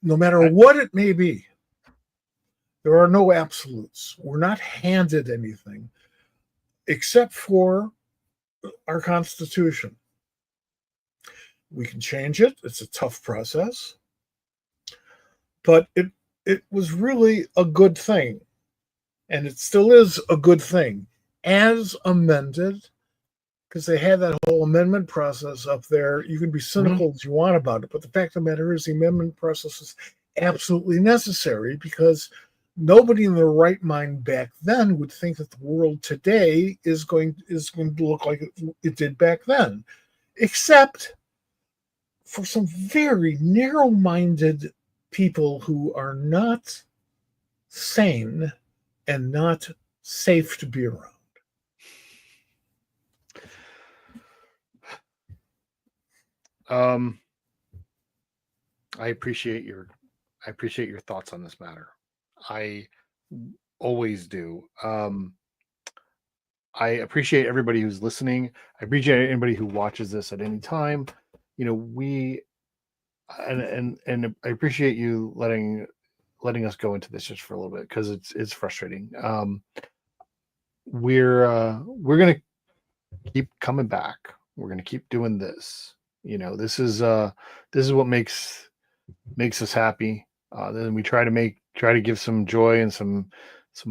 no matter what it may be. There are no absolutes. We're not handed anything except for our Constitution. We can change it. It's a tough process, but it was really a good thing, and it still is a good thing as amended, because they had that whole amendment process up there. You can be cynical as you want about it, but the fact of the matter is the amendment process is absolutely necessary, because nobody in their right mind back then would think that the world today is going to look like it did back then, except for some very narrow-minded people who are not sane and not safe to be around. I appreciate your thoughts on this matter. I always do. I appreciate everybody who's listening. I appreciate anybody who watches this at any time. You know, we and I appreciate you letting us go into this just for a little bit, because it's frustrating. We're gonna keep coming back. We're gonna keep doing this. You know, this is what makes us happy. Then we try to give some joy and some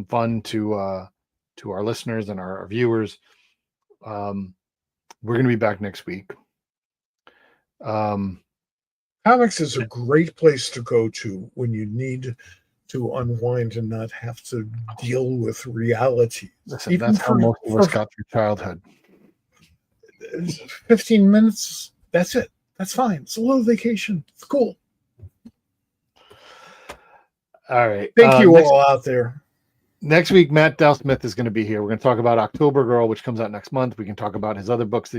fun to our listeners and our viewers. We're going to be back next week. Comics is a great place to go to when you need to unwind and not have to deal with reality. Listen, that's how most of us got through childhood. 15 minutes, that's it. That's fine. It's a little vacation. It's cool. All right. Thank you all out there. Next week, Matt Dow-Smith is going to be here. We're going to talk about October Girl, which comes out next month. We can talk about his other books that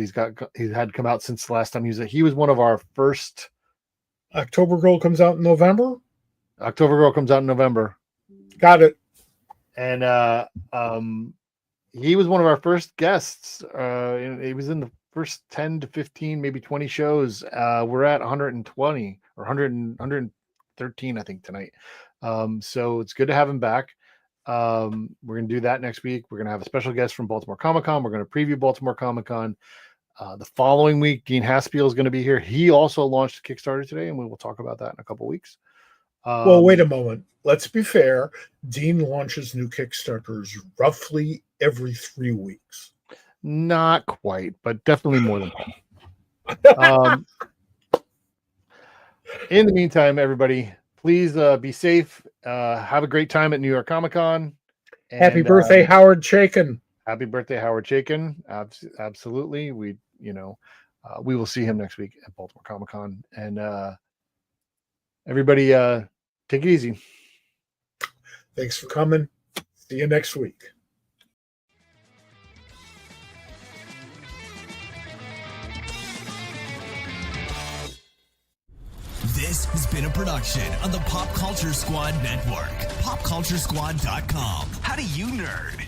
he's had come out since the last time he was one of our first. October Girl comes out in November. October Girl comes out in November. Got it. And he was one of our first guests. He was in the first 10 to 15, maybe 20 shows. We're at 120 or 113, I think, tonight. So it's good to have him back. We're going to do that next week. We're going to have a special guest from Baltimore Comic-Con. We're going to preview Baltimore Comic-Con. The following week, Dean Haspiel is going to be here. He also launched a Kickstarter today, and we will talk about that in a couple weeks. Well, wait a moment. Let's be fair. Dean launches new Kickstarters roughly every 3 weeks. Not quite, but definitely more than that. In the meantime, everybody, please be safe. Have a great time at New York Comic-Con. Happy birthday, Howard Chaykin. Happy birthday, Howard Chaykin. Absolutely. We will see him next week at Baltimore Comic-Con. And everybody, take it easy. Thanks for coming. See you next week. This has been a production of the Pop Culture Squad Network. PopCultureSquad.com. How do you nerd?